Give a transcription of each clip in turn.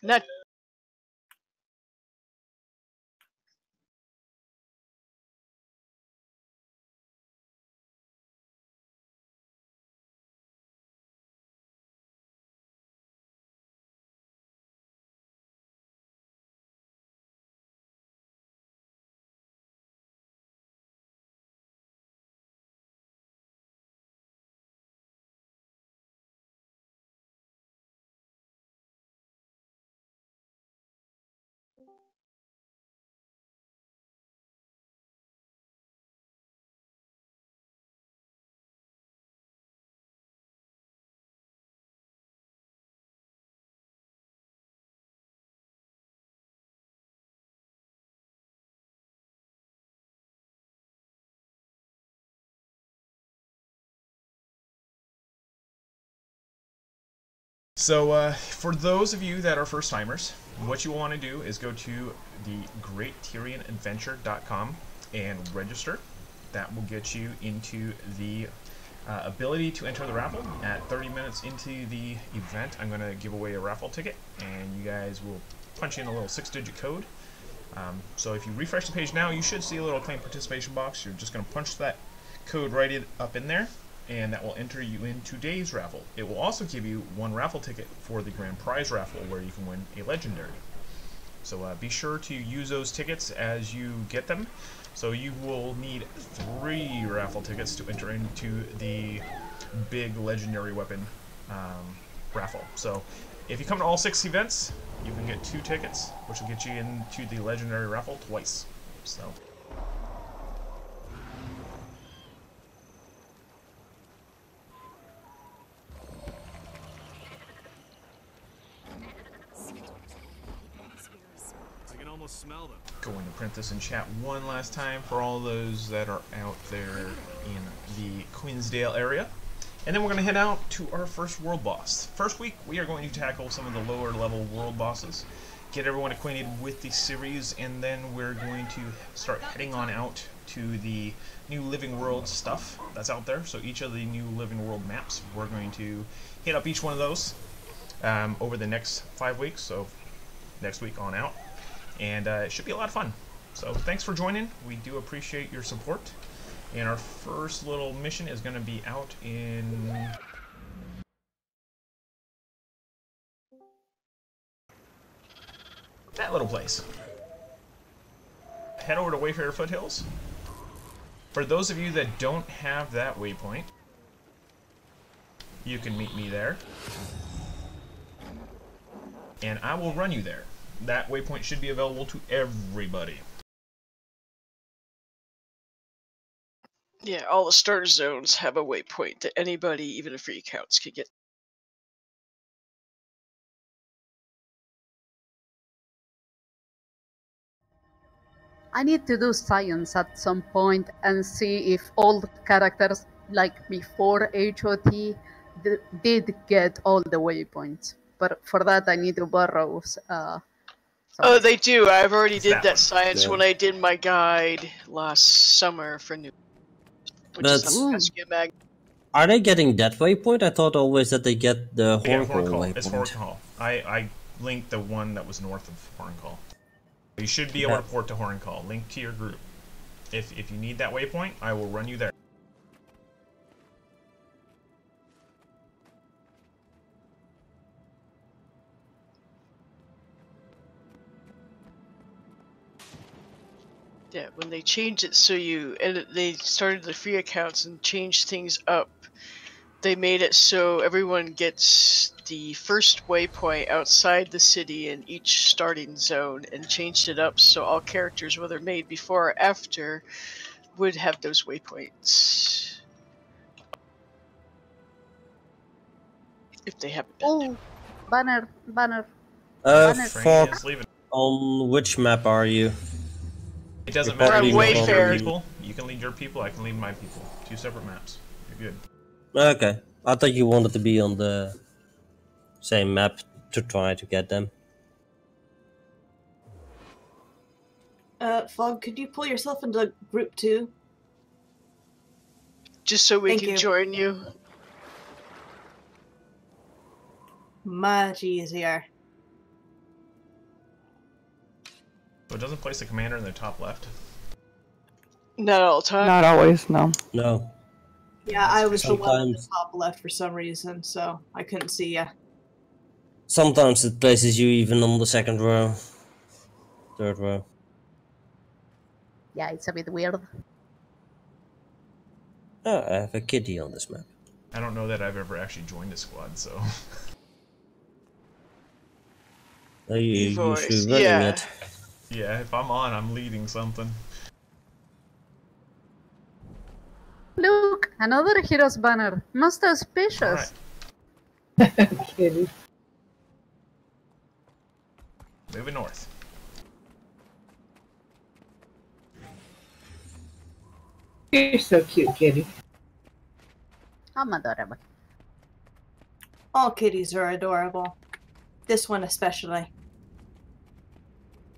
Not So, for those of you that are first timers, what you want to do is go to the GreatTyrianAdventure.com and register. That will get you into the ability to enter the raffle. At 30 minutes into the event, I'm going to give away a raffle ticket, and you guys will punch in a little 6-digit code. So if you refresh the page now, you should see a little claim participation box. You're just going to punch that code right up in there, and that will enter you in today's raffle. It will also give you one raffle ticket for the grand prize raffle, where you can win a legendary. So be sure to use those tickets as you get them. So you will need 3 raffle tickets to enter into the big legendary weapon raffle. So if you come to all 6 events, you can get 2 tickets, which will get you into the legendary raffle twice. So. Smell them. Going to print this in chat one last time for all those that are out there in the Queensdale area. And then we're going to head out to our first world boss. First week, we are going to tackle some of the lower level world bosses, get everyone acquainted with the series, and then we're going to start heading on out to the new Living World stuff that's out there. So each of the new Living World maps, we're going to hit up each one of those over the next 5 weeks, so next week on out. And it should be a lot of fun. So thanks for joining. We do appreciate your support. And our first little mission is going to be out in that little place. Head over to Wayfarer Foothills. For those of you that don't have that waypoint, you can meet me there. And I will run you there. That waypoint should be available to everybody. Yeah, all the starter zones have a waypoint that anybody, even free accounts, can get. I need to do science at some point and see if all the characters, like before HOT, did get all the waypoints. But for that, I need to borrow. Oh, they do. I've already did that one. science when I did my guide last summer for new. Which is on Gaiscioch mag. Are they getting that waypoint? I thought always that they get the Yeah, Horncall Horncall. waypoint. It's Horncall. I linked the one that was north of Horncall. You should be able to port to Horncall. Link to your group. If you need that waypoint, I will run you there. Yeah, when they changed it so they started the free accounts and changed things up, they made it so everyone gets the first waypoint outside the city in each starting zone, and changed it up so all characters, whether made before or after, would have those waypoints. If they haven't done Oh, banner. On which map are you? It doesn't You're matter. You probably can lead not your on- people. You can lead your people. I can lead my people. 2 separate maps. You're good. Okay, I thought you wanted to be on the same map to try to get them. Fog, could you pull yourself into group 2? Just so we Thank can you. join you. Much easier. So it doesn't place the commander in the top left. Not all the time. Not always, no. No. Yeah, I was the one at the Sometimes, top left for some reason, so I couldn't see ya. sometimes it places you even on the second row, third row. Yeah, it's a bit weird. Oh, I have a kitty on this map. I don't know that I've ever actually joined a squad, so. Are you E-voice, usually running yeah. it? Yeah, if I'm on, I'm leading something. Look, another hero's banner. Most auspicious. Alright, Kitty. moving north. You're so cute, Kitty. I'm adorable. All kitties are adorable. This one especially.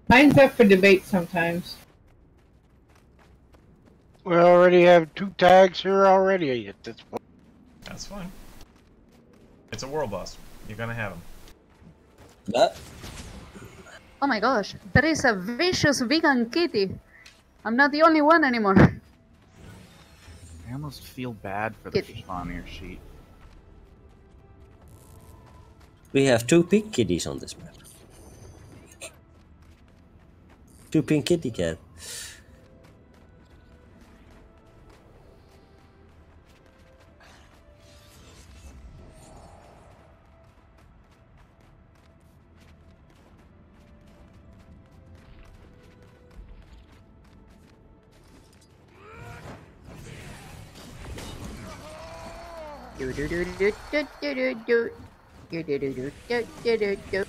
Mine's up for debate sometimes. We already have 2 tags here already at this point. That's fine. It's a world boss. You're gonna have him. But Oh my gosh, there is a vicious vegan kitty. I'm not the only one anymore. I almost feel bad for the Kitty. spawner sheet. we have 2 pink kitties on this map. 2 pink kitty cat. Do do do do do do do do. Do do do do do do do do.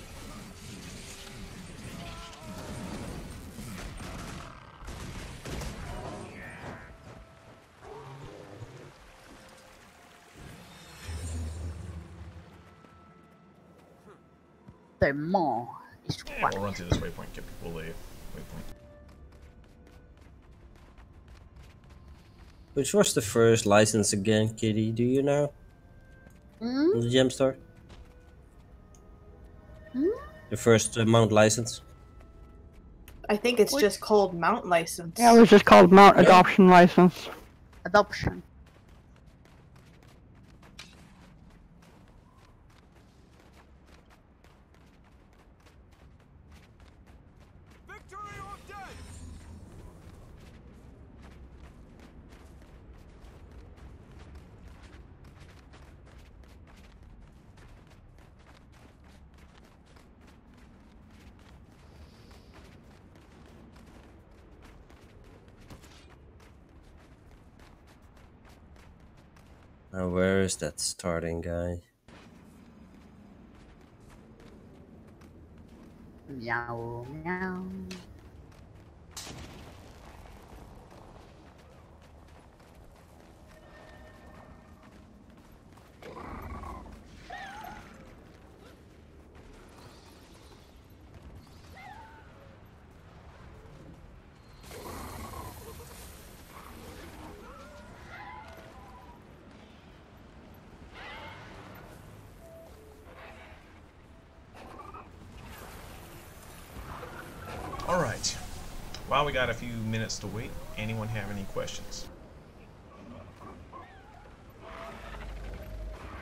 The more is Yeah, what. we'll run through this waypoint, get people a waypoint. Which was the first license again, kitty? Do you know? Hmm? On the gem store? Hmm? The first mount license? I think it's just called Mount License. Yeah, it was just called Mount Adoption License. Adoption. Victory or death! Now where is that starting guy? Meow meow. Alright. While we got a few minutes to wait, anyone have any questions?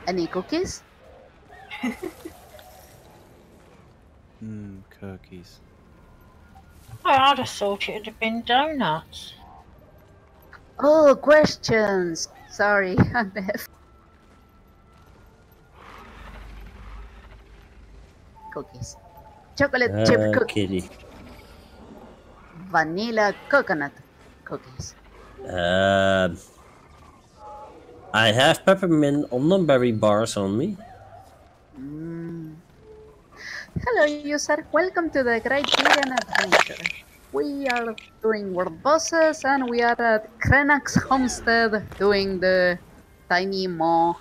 Any cookies? Cookies. I'd have thought it'd have been donuts. Oh, questions. Sorry, I'm deaf. Cookies. Chocolate chip cookie. Kitty. Vanilla coconut cookies. I have peppermint berry bars on me. Mm. Hello, user. Welcome to the Great Tyrian Adventure. We are doing world bosses, and we are at Krenax's homestead doing the tiny maw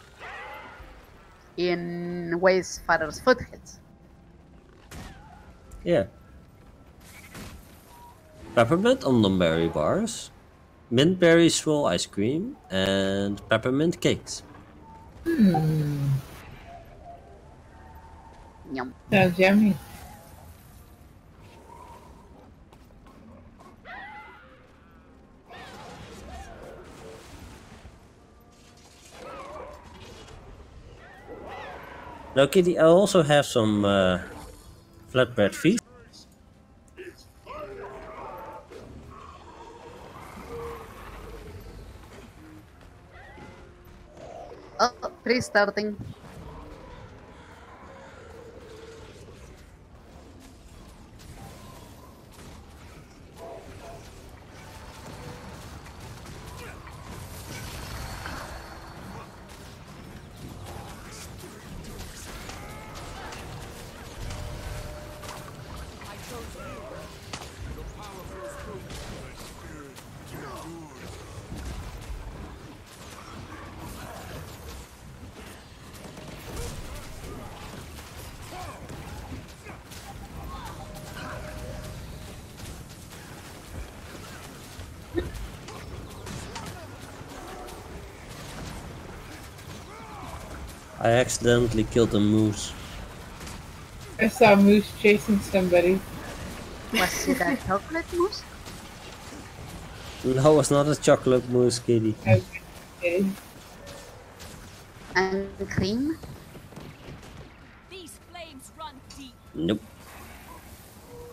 in Wayfarer's Foothills. Yeah. Peppermint berry bars, mint berry swirl ice cream, and peppermint cakes. Yum. Sounds yummy. Now, Kitty, I also have some flatbread feast. Oh, restarting. I accidentally killed a moose. I saw a moose chasing somebody. Was it a chocolate mousse? No, it's not a chocolate moose, Kitty. Okay. And cream? These flames run deep. Nope.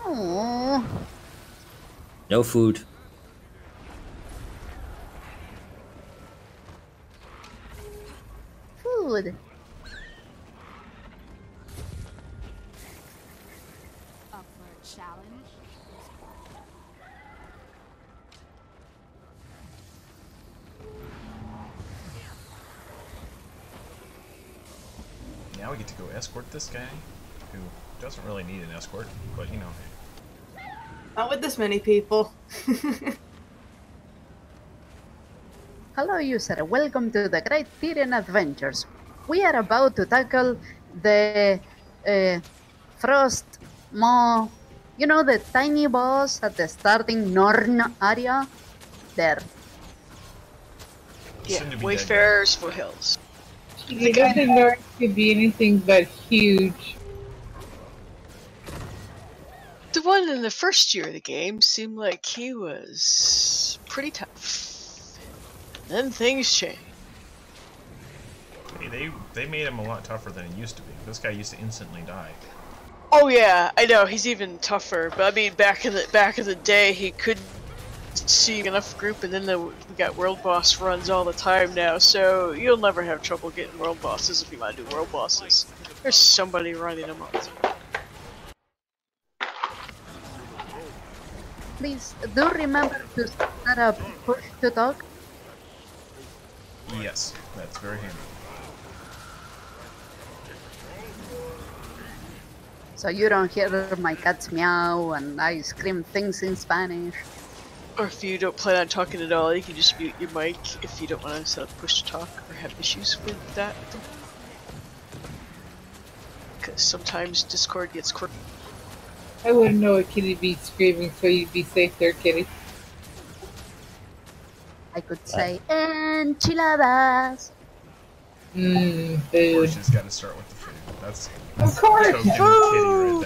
Oh, No food. food. Up for a challenge? Now we get to go escort this guy, who doesn't really need an escort, but you know. Not with this many people. Hello user, welcome to the Great Tyrian Adventures. We are about to tackle the Frost Maw, you know, the tiny boss at the starting Norn area? There. Yeah, Soon to be Wayfarers Foothills. He doesn't learn to be anything but huge. The one in the first year of the game seemed like he was pretty tough. Then things changed. Hey, they made him a lot tougher than he used to be. This guy used to instantly die. Oh yeah, I know he's even tougher. But I mean, back in the day, he could see enough group, and then we got world boss runs all the time now. So you'll never have trouble getting world bosses if you want to do world bosses. There's somebody running them all the time. Please do remember to set up push to talk. Yes, that's very handy. So you don't hear my cats meow and I scream things in Spanish. Or if you don't plan on talking at all, you can just mute your mic if you don't want to set up push to talk or have issues with that. Because sometimes Discord gets quirky. I wouldn't know a kitty be screaming, so you'd be safe there, kitty. I could say enchiladas. Mmm, Of food. course, she's got to start with the food. That's Of course! token kitty right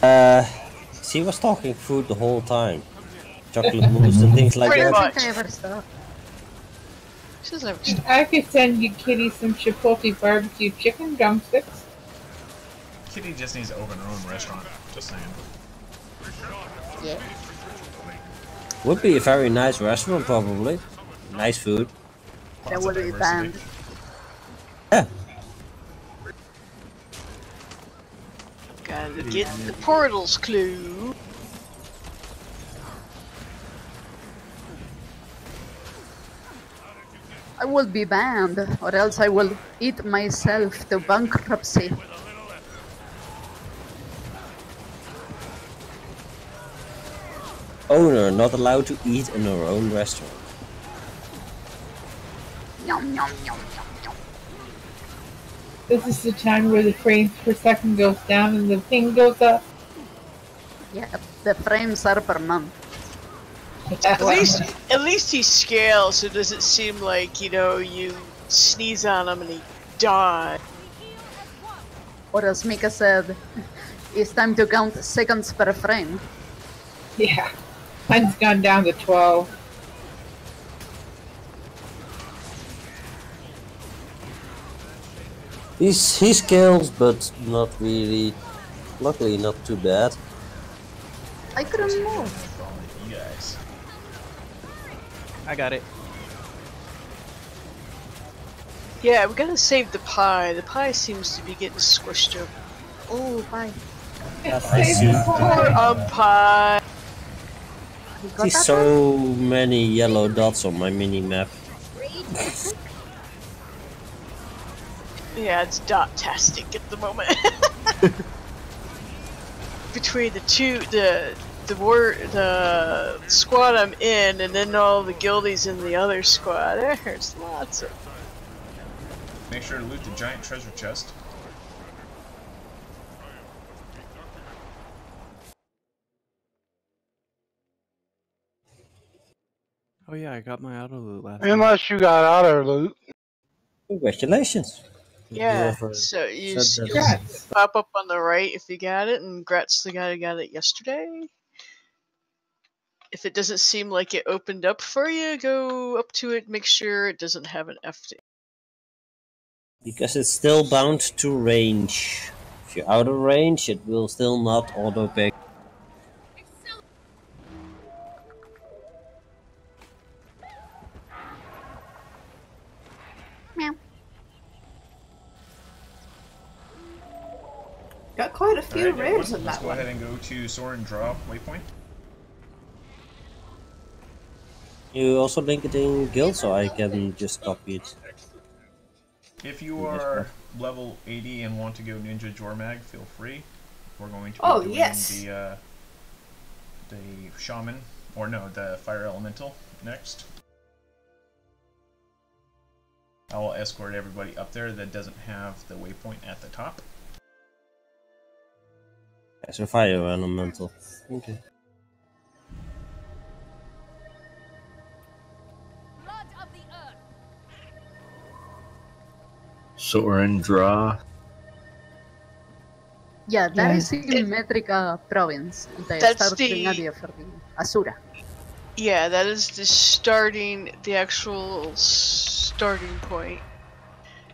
there. She was talking food the whole time. Chocolate mousse and things like Pretty that. much. I think I ever saw. She doesn't have to. I could send you kitty some Chipotle barbecue chicken drumsticks. Kitty just needs to open her own restaurant. Just saying. Yeah. Would be a very nice restaurant, probably. Nice food. That Lots would of be diversity. banned. Yeah. Gotta get the portals clue. I will be banned, or else I will eat myself to bankruptcy. Owner not allowed to eat in her own restaurant. Yum, yum, yum, yum, yum. This is the time where the frames per second goes down and the ping goes up. Yeah, the frames are per month. At least he scales, so it doesn't seem like, you know, you sneeze on him and he dies. Or as Mika said, it's time to count seconds per frame. Yeah, mine's gone down to 12. He scales, but not really. Luckily, not too bad. I couldn't move. All you guys. I got it. Yeah, we gotta save the pie. The pie seems to be getting squished up. Oh, bye. I see. Poor pie. You I got see that one? so many yellow dots on my mini map. Yeah, it's dot-tastic at the moment. Between the two, the squad I'm in, and then all the guildies in the other squad, there's lots of. Make sure to loot the giant treasure chest. Oh yeah, I got my auto loot last night. Unless you got auto loot. Congratulations. Yeah, Whoever so you said you'll that. see it pop up on the right if you got it, and Grat's the guy who got it yesterday. If it doesn't seem like it opened up for you, go up to it, make sure it doesn't have an F. Because it's still bound to range. If you're out of range, it will still not auto pick. Meow. Got quite a few Alright, rares everyone, in let's that go one. ahead and go to Soar and Draw waypoint. You also link it in guild, so I can just copy it. If you are level 80 and want to go Ninja Jormag, feel free. We're going to be doing the Shaman, or no, the Fire Elemental next. I will escort everybody up there that doesn't have the waypoint at the top. As a fire elemental. Okay. Blood of the earth. Soar and Draw. Yeah, that is in Metrica province. The That's starting the- area for the Asura. Yeah, that is the actual starting point.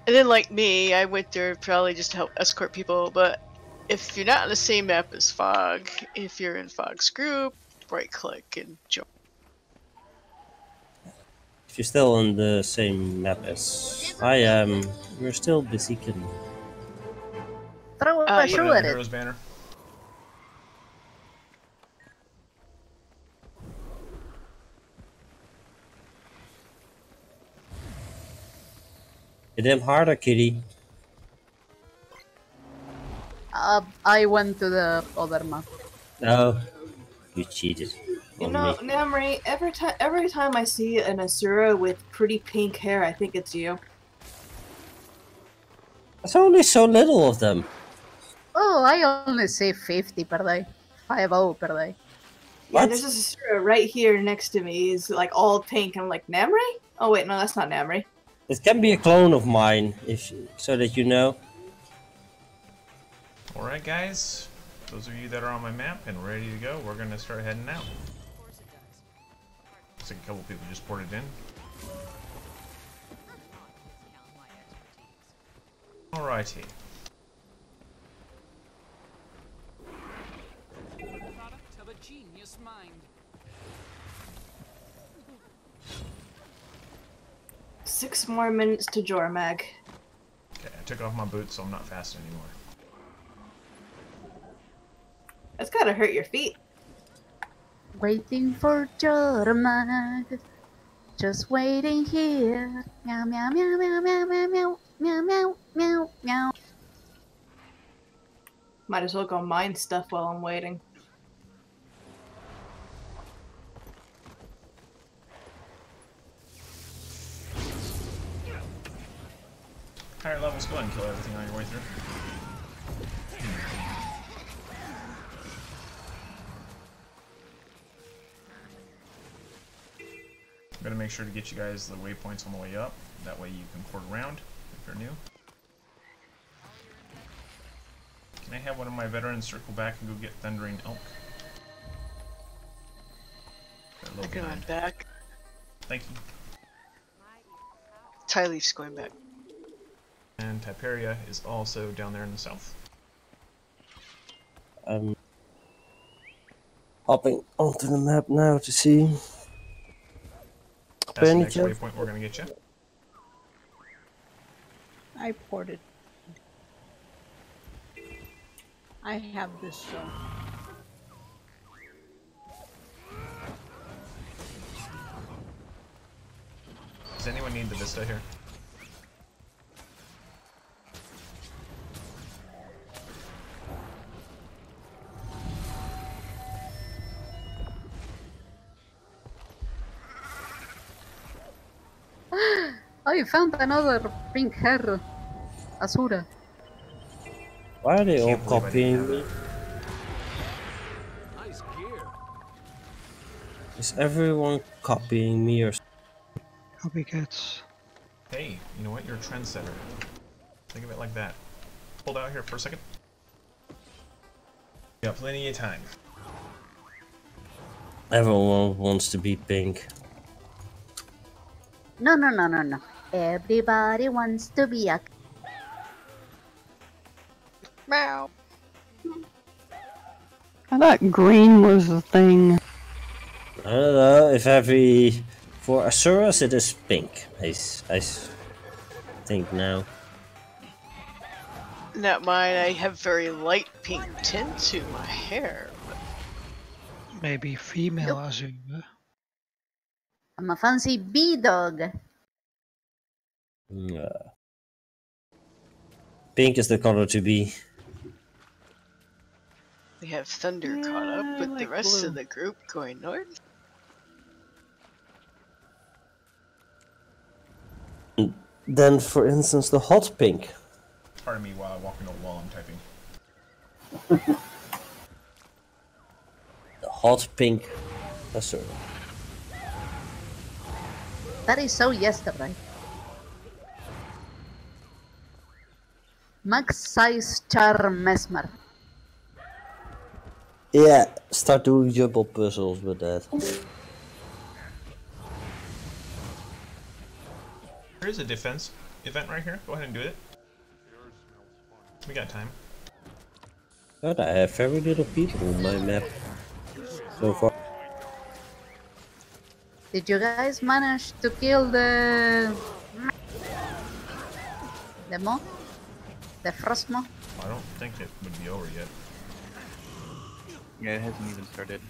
And then, like me, I went there probably just to help escort people, but if you're not on the same map as Fog, if you're in Fog's group, right-click and join. If you're still on the same map as I am, you're still busy killing. Throw a yeah. shoe Put in at the it. hero's banner. Hit him harder, kitty. I went to the other map. No, you cheated. You On know, me. Namri, every time I see an Asura with pretty pink hair, I think it's you. There's only so little of them. Oh, I only see 50 per day. 50 per day. Yeah, What? there's this Asura right here next to me. He's like all pink. I'm like, Namri? Oh wait, no, that's not Namri. It can be a clone of mine, so that you know. Alright guys, those of you that are on my map and ready to go, we're going to start heading out. Looks like a couple people just ported in. Alrighty. Product of a genius mind. 6 more minutes to Jormag. Okay, I took off my boots so I'm not fast anymore. That's gotta hurt your feet. Waiting for Jormag. Just waiting here. Meow meow meow meow meow meow meow meow meow meow meow. Might as well go mine stuff while I'm waiting. Higher levels, go ahead and kill everything on your way through. I'm gonna make sure to get you guys the waypoints on the way up. That way you can port around if you're new. Can I have one of my veterans circle back and go get Thundering Elk? I'm going back. Thank you. Tyleaf's going back. And Typeria is also down there in the south. I'm hopping onto the map now to see. That's the next waypoint we're going to get you. I ported. I have this. Does anyone need the Vista here? I found another pink hair. Asura. Why are they all copying me? Nice gear. Is everyone copying me or Copycats. Hey, you know what? You're a trendsetter. Think of it like that. Hold out here for a second. You got plenty of time. everyone wants to be pink? No. Everybody wants to be a... Meow. I thought green was the thing. I don't know if every... For Asuras it is pink, I think now. Not mine, I have very light pink tint to my hair. Maybe female Azuma. I'm a fancy bee dog. Pink is the color to be. We have Thunder caught up with the rest of the group going north. Then, for instance, the hot pink. Pardon me while I walk into a wall, I'm typing. The hot pink Asura. That is so yesterday. Max size charm mesmer. Yeah, start doing jumble puzzles with that. There is a defense event right here. Go ahead and do it. We got time. But I have very little people on my map so far. Did you guys manage to kill the mo? The frost mo? I don't think it would be over yet. Yeah, it hasn't even started.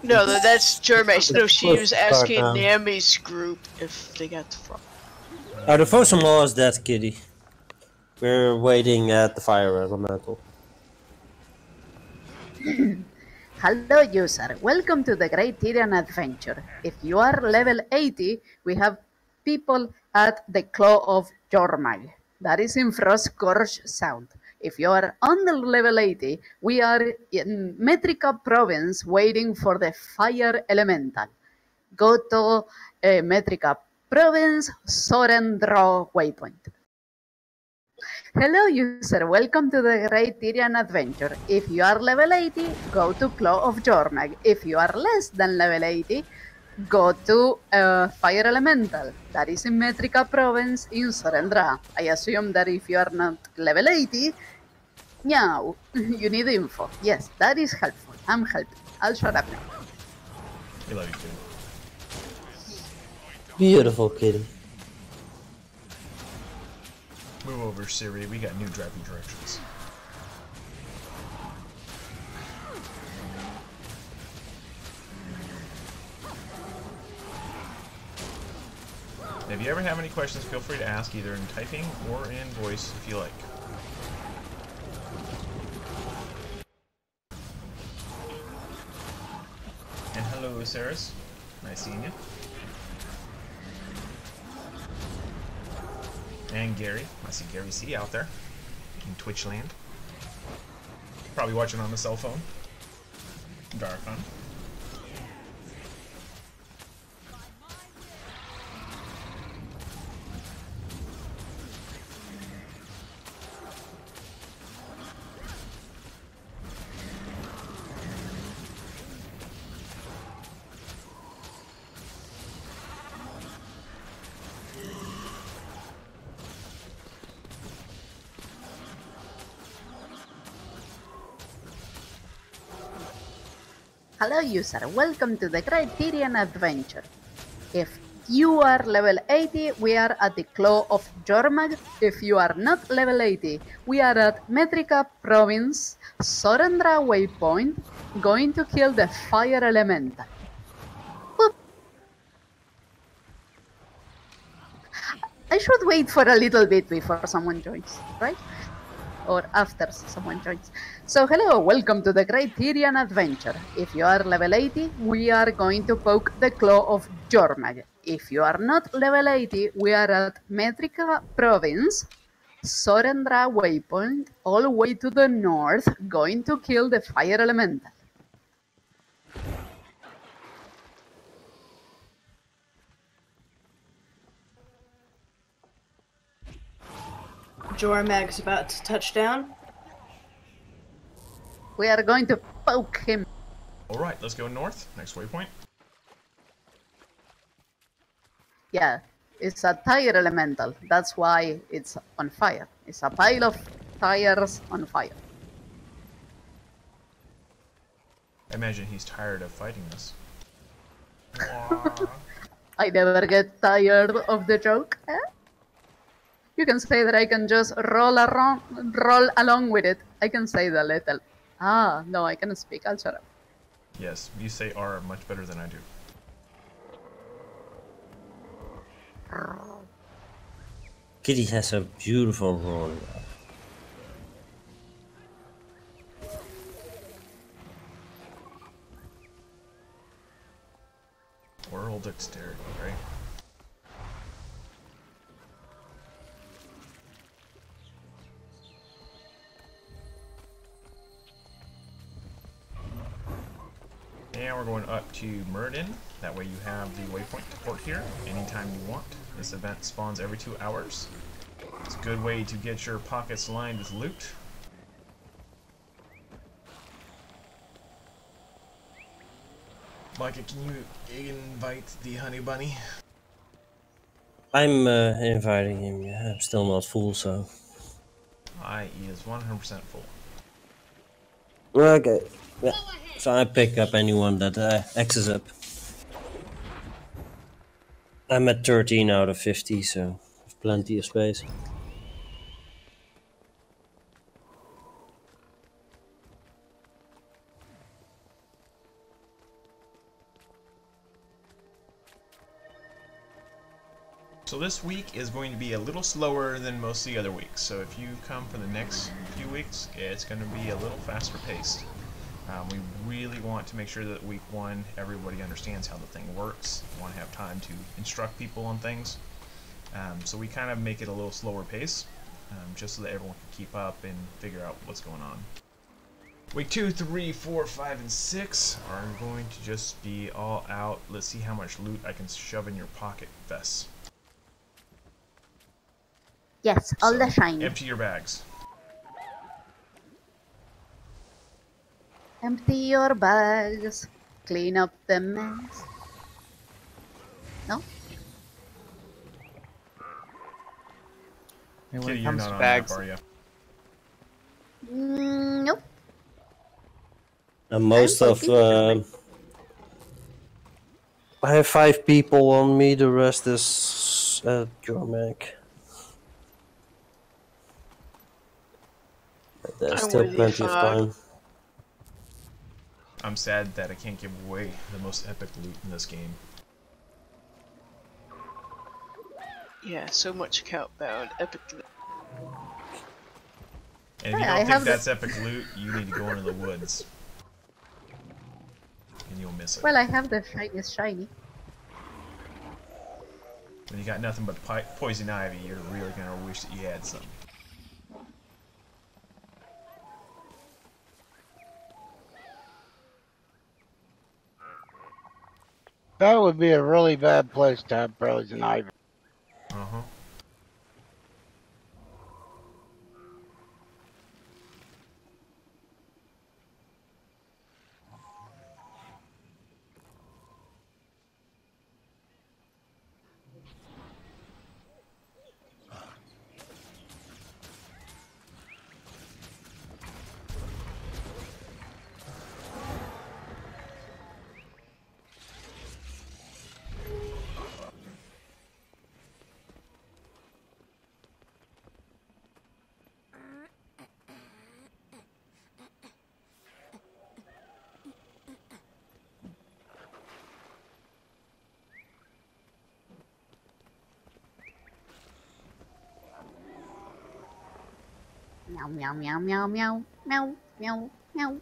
No, that's Jeremy. So she was asking Start now. Nami's group if they got the frog. The first one was that kitty. We're waiting at the fire elemental. Hello user, welcome to the Great Tyrian adventure. If you are level 80, we have people at the Claw of Jormag. That is in Frostgorge Sound. If you are under level 80, we are in Metrica province waiting for the fire elemental. Go to Metrica province, Sorendro waypoint. Hello user, welcome to the Great Tyrian adventure. If you are level 80, go to Claw of Jormag. If you are less than level 80, go to Fire Elemental. That is in Metrica province in Sorendra. I assume that if you are not level 80, meow, you need info. Yes, that is helpful. I'm helping. I'll shut up now. We love you too. Beautiful kitty. Move over, Siri. We got new driving directions. If you ever have any questions, feel free to ask either in typing or in voice if you like. And hello, Saris. Nice seeing you. And Gary. I see Gary C out there in Twitch land. Probably watching on the cell phone. Darkon. Hello user, welcome to the Great Tyrian adventure. If you are level 80, we are at the Claw of Jormag. If you are not level 80, we are at Metrica Province, Sorendra Waypoint, going to kill the Fire Elemental. Boop. I should wait for a little bit before someone joins, right? Or after someone joins. So hello, welcome to the Great Tyrian adventure. If you are level 80, we are going to poke the Claw of Jormag. If you are not level 80, we are at Metrica Province, Sorendra Waypoint, all the way to the north, going to kill the Fire Elemental. Jormag's about to touch down. We are going to poke him. Alright, let's go north. Next waypoint. Yeah, it's a tire elemental. That's why it's on fire. It's a pile of tires on fire. I imagine he's tired of fighting us. I never get tired of the joke. Eh? You can say that I can just roll along with it. I can say the little. Ah, no, I can speak. I'll shut up. Yes, you say R much better than I do. Kitty has a beautiful roar. Oral dexterity, right? And we're going up to Murden. That way you have the waypoint to port here anytime you want. This event spawns every 2 hours. It's a good way to get your pockets lined with loot. Micah, can you invite the honey bunny? I'm inviting him, yeah. I'm still not full, so... He is 100% full. Okay, yeah. So I pick up anyone that X's up. I'm at 13 out of 50, so have plenty of space. So this week is going to be a little slower than most of the other weeks. So if you come for the next few weeks, it's going to be a little faster paced. We really want to make sure that week 1 everybody understands how the thing works. We want to have time to instruct people on things. So we kind of make it a little slower pace, just so that everyone can keep up and figure out what's going on. Week 2, 3, 4, 5, and 6 are going to just be all out. Let's see how much loot I can shove in your pocket vests. Yes, all the shiny. Empty your bags. Empty your bags. Clean up the mess. No? Hey, when Kitty, it you're comes not to on bags, that, are you? Nope. And most of... I have 5 people on me, the rest is at Jormag. There's I'm still with you, plenty of Fog. time. I'm sad that I can't give away the most epic loot in this game. Yeah, so much account bound. Epic. And if you don't think that's epic loot, you need to go into the woods. And you'll miss it. Well, I have the shiniest shiny. When you got nothing but poison ivy, you're really gonna wish that you had some. That would be a really bad place to have poison ivy. Uh-huh. Meow, meow, meow, meow, meow, meow, meow, meow.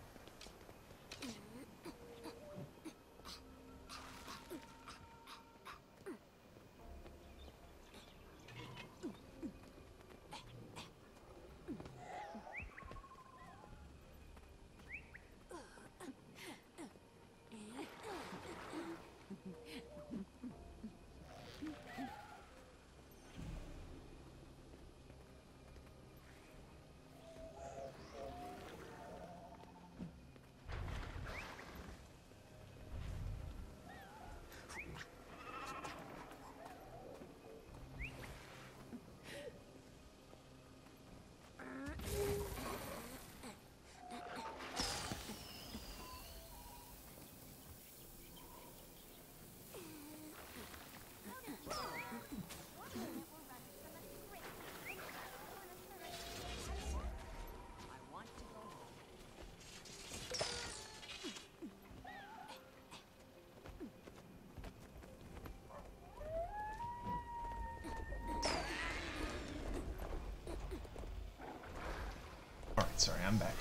Alright, sorry, I'm back.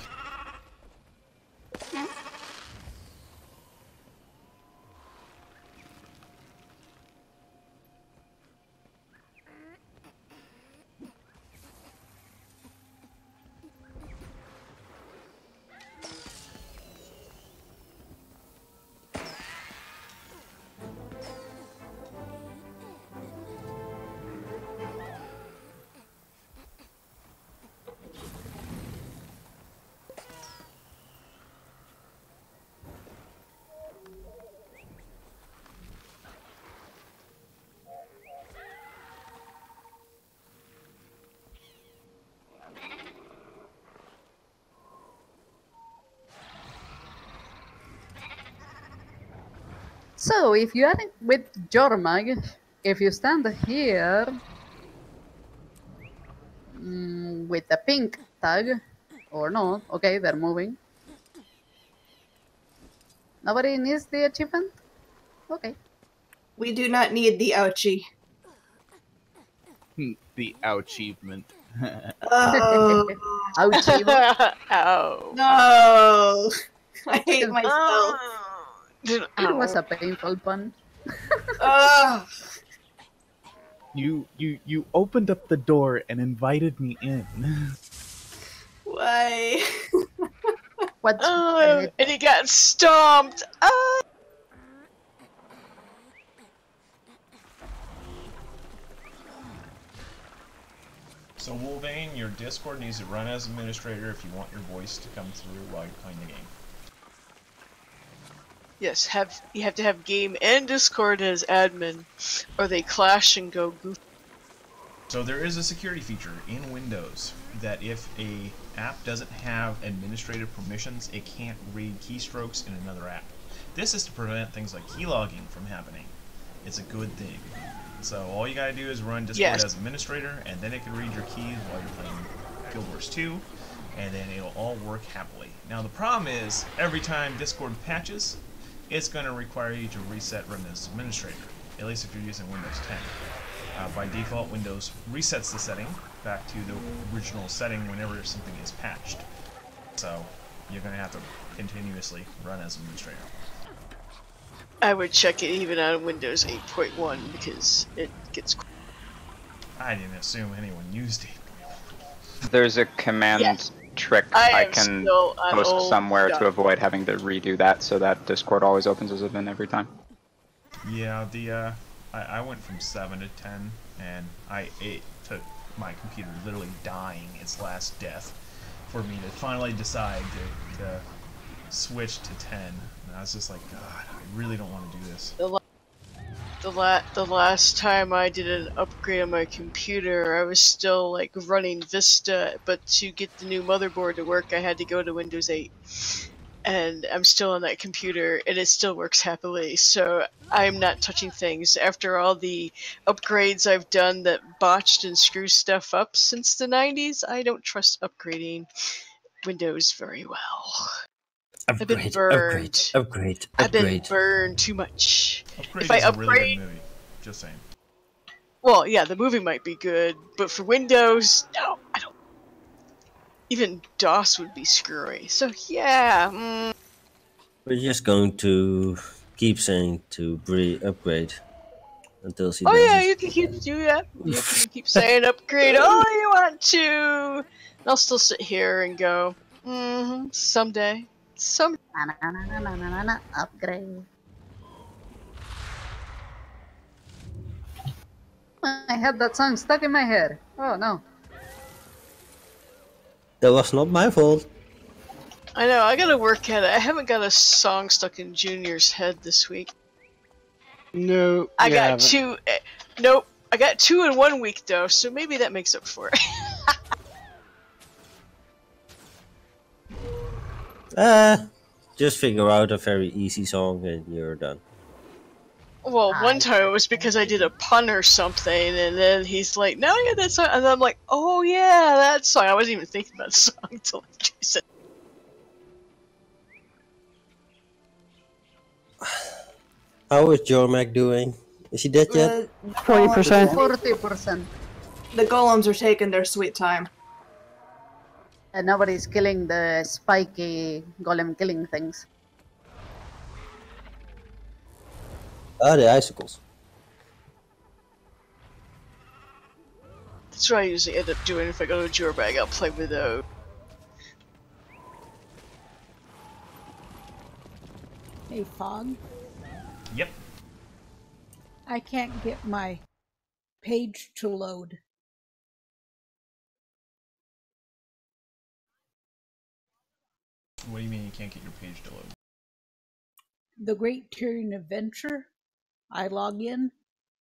So, if you are with Jormag, if you stand here with the pink tag, or not, okay, they're moving. Nobody needs the achievement? Okay. We do not need the ouchie. The achievement. Oh. Ouchie. Ow. No. I hate myself. It was a painful pun. Ugh. You opened up the door and invited me in. Why? What's and he got stomped. So Wolvane, your Discord needs to run as administrator if you want your voice to come through while you're playing the game. Yes, you have to have game and Discord as admin, or they clash and go goofy. So there is a security feature in Windows that if a app doesn't have administrative permissions, it can't read keystrokes in another app. This is to prevent things like keylogging from happening. It's a good thing. So all you gotta do is run Discord as administrator, and then it can read your keys while you're playing Guild Wars 2, and then it'll all work happily. Now the problem is, every time Discord patches, it's going to require you to reset run as administrator, at least if you're using Windows 10. By default, Windows resets the setting back to the original setting whenever something is patched. So you're going to have to continuously run as administrator. I would check it even on Windows 8.1 because it gets. I didn't assume anyone used it. There's a command trick I can post somewhere to avoid having to redo that, so that Discord always opens as admin every time. Yeah, I went from 7 to 10, and it took my computer literally dying its last death for me to finally decide to switch to 10. And I was just like, God, I really don't want to do this. The last time I did an upgrade on my computer, I was still like running Vista, but to get the new motherboard to work, I had to go to Windows 8. And I'm still on that computer, and it still works happily, so I'm not touching things. After all the upgrades I've done that botched and screw stuff up since the 90s, I don't trust upgrading Windows very well. I've been burned. Upgrade. I've been burned too much. Upgrade if I is upgrade, a really good movie. Just saying. Well, yeah, the movie might be good, but for Windows, no, I don't. Even DOS would be screwy. So yeah. We're just going to keep saying to upgrade until she Oh does yeah, it. you can keep do that. You can keep saying upgrade all you want to. And I'll still sit here and go, someday. Some Upgrade. I had that song stuck in my head. Oh no. That was not my fault. I know, I gotta work at it. I haven't got a song stuck in Junior's head this week. No, I you got haven't. 2. Nope. I got 2 in 1 week though, so maybe that makes up for it. Just figure out a very easy song and you're done. Well, one time it was because I did a pun or something, and then he's like, "No, yeah, that song," and I'm like, "Oh yeah, that song." I wasn't even thinking about the song until Jason. How is Jormac doing? Is he dead yet? 40%. 40%. The golems are taking their sweet time. And nobody's killing the spiky golem killing things. Ah, the icicles. That's what I usually end up doing if I go to Jorbag. I'll play with those. Hey, Fog. Yep. I can't get my page to load. What do you mean you can't get your page to load? The Great Tyrian Adventure, I log in,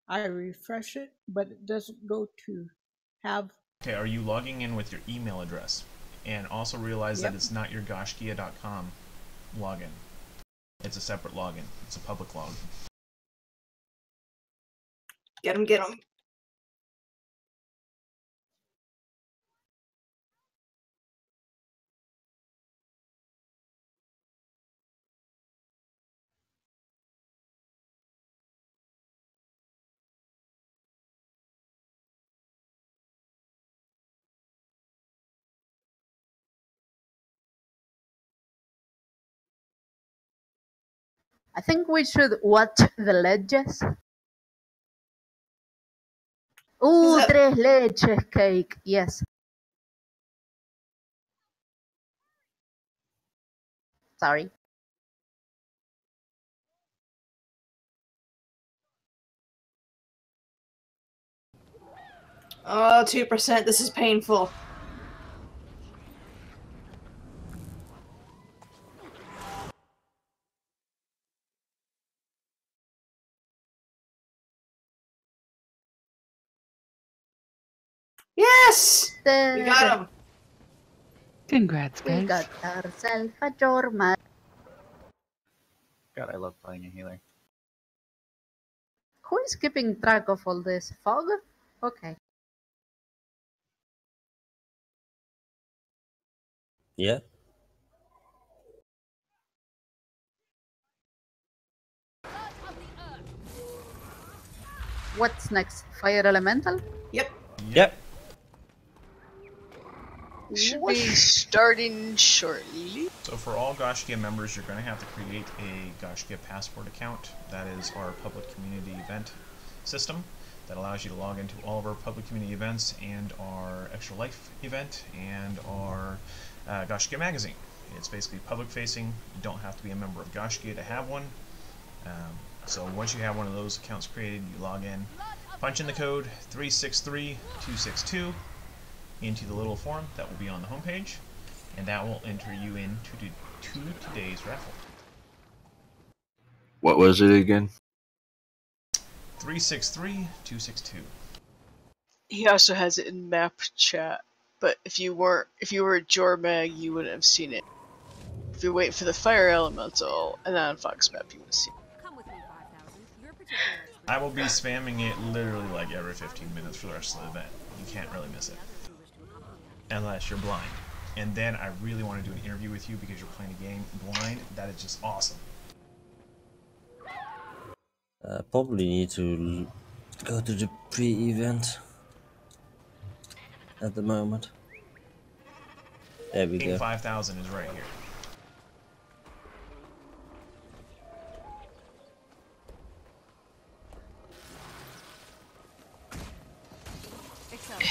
I refresh it, but it doesn't go to have... Okay, are you logging in with your email address? And also realize Yep. that it's not your Gaiscioch.com login. It's a separate login. It's a public log. Get him, get him. I think we should watch the ledges. Ooh, tres leches cake. Yes. Sorry. Oh, 2%. This is painful. Yes! We got him. Congrats, We guys. got ourselves a Jormac. God, I love playing a healer. Who is keeping track of all this? Fog? Okay. Yeah. What's next? Fire Elemental? Yep. Yep. Should be starting shortly. So for all Gaiscioch members, you're going to have to create a Gaiscioch passport account. That is our public community event system that allows you to log into all of our public community events and our Extra Life event and our Gaiscioch magazine. It's basically public facing. You don't have to be a member of Gaiscioch to have one. So once you have one of those accounts created, you log in, punch in the code 363262 into the little form that will be on the homepage, and that will enter you into today's raffle. What was it again? 363262. He also has it in map chat, but if you were at Jormag, you wouldn't have seen it. If you're waiting for the fire elemental and then on Fox map, you would have seen it. Come with me, 5000. You're particular. I will be spamming it literally like every 15 minutes for the rest of the event. You can't really miss it. Unless you're blind. And then I really want to do an interview with you because you're playing a game blind. That is just awesome. Probably need to go to the pre-event at the moment. There we King go. 5000 is right here.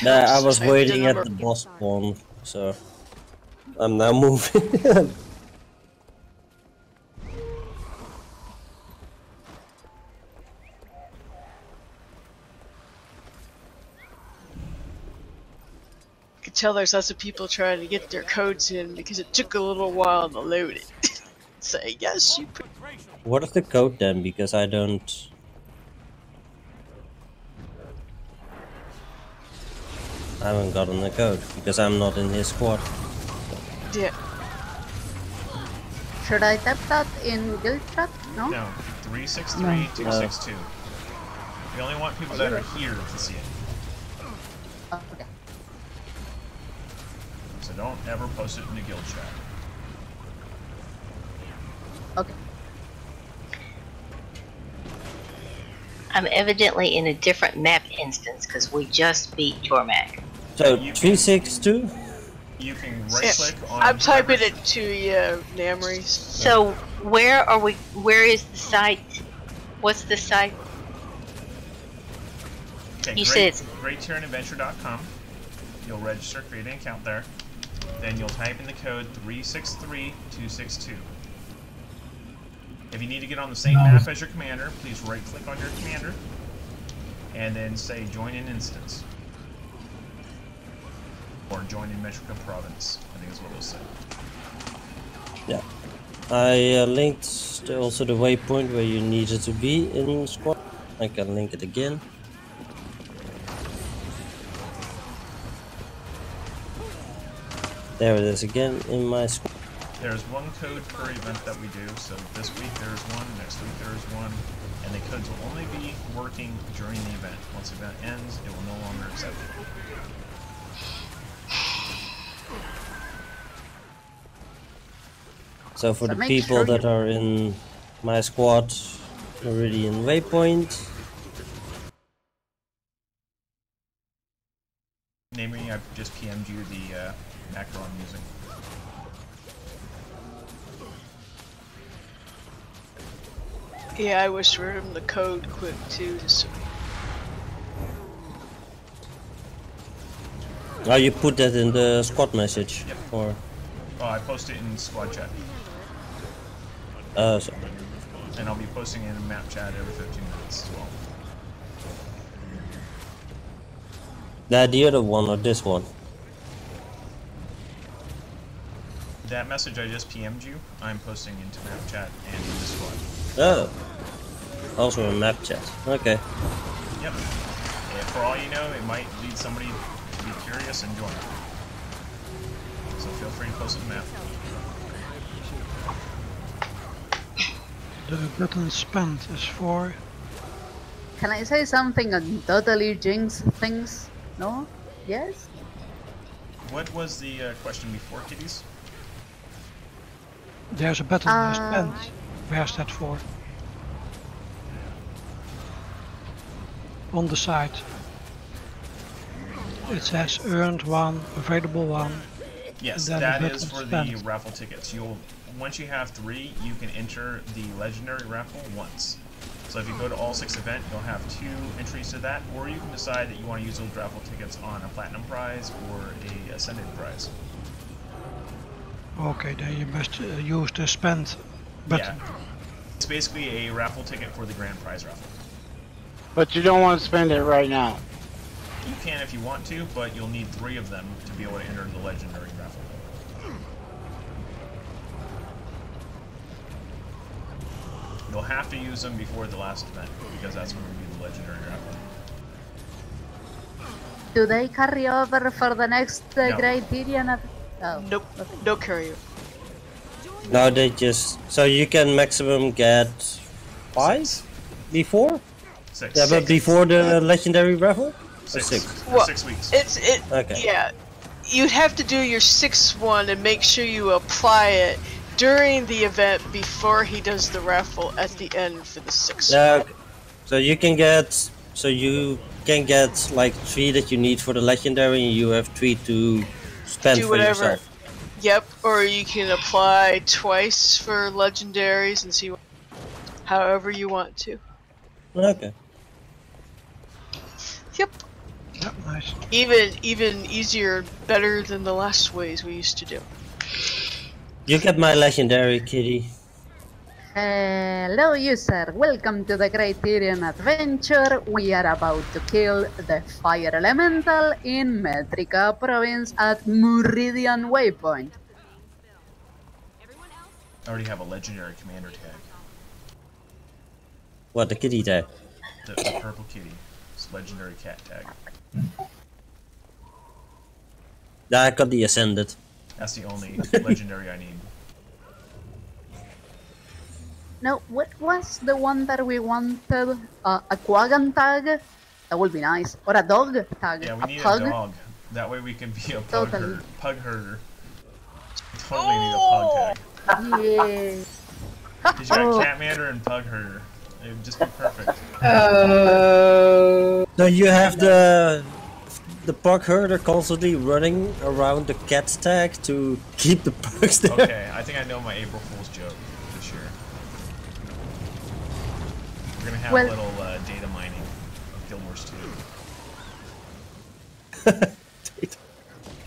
Nah, I was waiting at the boss spawn, so I'm now moving. You can tell there's lots of people trying to get their codes in because it took a little while to load it. Say yes, you. What is the code then? Because I don't. I haven't gotten the code because I'm not in his squad. Yeah. Should I type that in guild chat? No? No, 363262. We only want people that are here to see it. Okay. So don't ever post it in the guild chat. Okay. I'm evidently in a different map instance because we just beat Tormac. So 362. You can right click on. I'm typing it to you, Namries. So where are we? Where is the site? What's the site? Okay, You said GreatTyrianAdventure.com. You'll register, create an account there. Then you'll type in the code 363262. If you need to get on the same map as your commander, please right-click on your commander, and then say join in instance. Or join in Metrica Province, I think is what it'll say. Yeah. I linked also the waypoint where you needed to be in squad. I can link it again. There it is again in my squad. There's one code per event that we do, so this week there's one, next week there's one, and the codes will only be working during the event. Once the event ends, it will no longer accept it. So for the people that are in my squad, already in waypoint. Namely, I've just PM'd you the macro I'm using. Yeah, I wish for him the code quick too. Oh, you put that in the squad message? Yep. Or? Oh, I post it in squad chat. Sorry. And I'll be posting it in map chat every 15 minutes as well. The other one or this one? That message I just PM'd you, I'm posting into map chat and in the squad. Oh. Also in map chat. Okay. Yep. And for all you know, it might lead somebody to be curious and join. So feel free to post it in the map. The button spent is for... Can I say something and totally jinx things? No? Yes? What was the question before, kiddies? There's a button spent. Where's that for? On the side. It says earned 1, available 1. Yes, that is for the raffle tickets. Once you have 3, you can enter the legendary raffle once. So if you go to all 6 events, you'll have 2 entries to that, or you can decide that you want to use those raffle tickets on a platinum prize or a ascended prize. Okay, then you must use the spend button. Yeah. It's basically a raffle ticket for the grand prize raffle. But you don't want to spend it right now. You can if you want to, but you'll need 3 of them to be able to enter the legendary raffle. You'll have to use them before the last event, because that's when we do the legendary raffle. Do they carry over for the next No. Great Tyrian? Oh. Nope. No carry. No, they just... So you can maximum get 5? Before? 6. Yeah, but before the legendary raffle? 6. 6. Well, 6 weeks. Okay. Yeah. You'd have to do your 6th one and make sure you apply it during the event before he does the raffle at the end for the 6th. Yeah, so you can get... So you can get like 3 that you need for the legendary and you have 3 to spend Do for whatever. yourself. Yep, or you can apply twice for legendaries and see however you want to. Okay. Yep. Nice. Even easier, better than the last ways we used to do. You get my legendary, kitty. Hello user, welcome to the Great Tyrian adventure. We are about to kill the fire elemental in Metrica province at Meridian Waypoint. I already have a legendary commander tag. What, the kitty tag? The purple kitty. It's legendary cat tag. I got the Ascended. That's the only legendary I need. No, what was the one that we wanted? A Quaggan tag? That would be nice. Or a dog tag. Yeah, we need pug? a dog. That way we can be a Totally. pug herder. Totally need a pug tag. Yeah. Because you got Catmander and pug herder. It would just be perfect. So you have the pug herder constantly running around the cat tag to keep the pugs there. Okay, I think I know my April Fool's joke this year. We're gonna have a little data mining of Guild Wars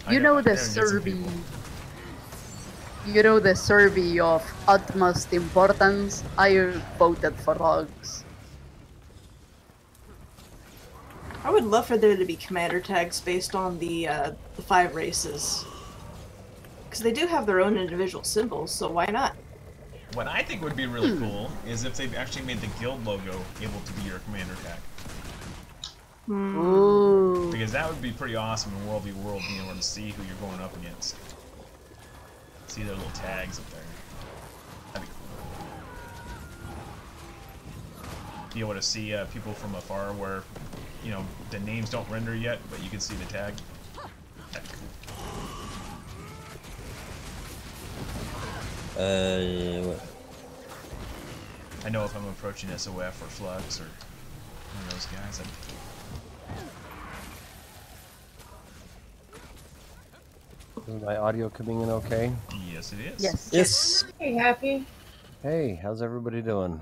2. You know the survey. You know the survey of utmost importance. I voted for dogs. I would love for there to be commander tags based on the 5 races. Because they do have their own individual symbols, so why not? What I think would be really cool is if they actually made the guild logo able to be your commander tag. Ooh. Because that would be pretty awesome in World v World, being able to see who you're going up against. See their little tags up there. That'd be cool. Be able to see people from afar where, you know, the names don't render yet, but you can see the tag. That'd be cool. What? I know if I'm approaching SOF or Flux or one of those guys. Is my audio coming in okay? Yes, it is. Yes. Hey, Happy. Hey, how's everybody doing?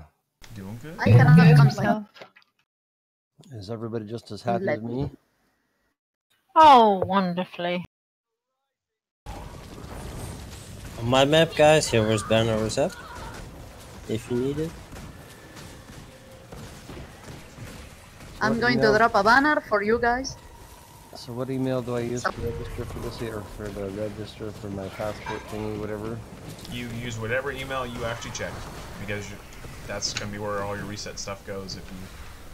Doing good. I cannot complain. Is everybody just as happy as me? Oh, wonderfully. On my map, guys, here was banner reset. If you need it. I'm going to drop a banner for you guys. So what email do I use to register for this year, or for the register for my passport thingy, whatever? You use whatever email you actually checked, because that's going to be where all your reset stuff goes if you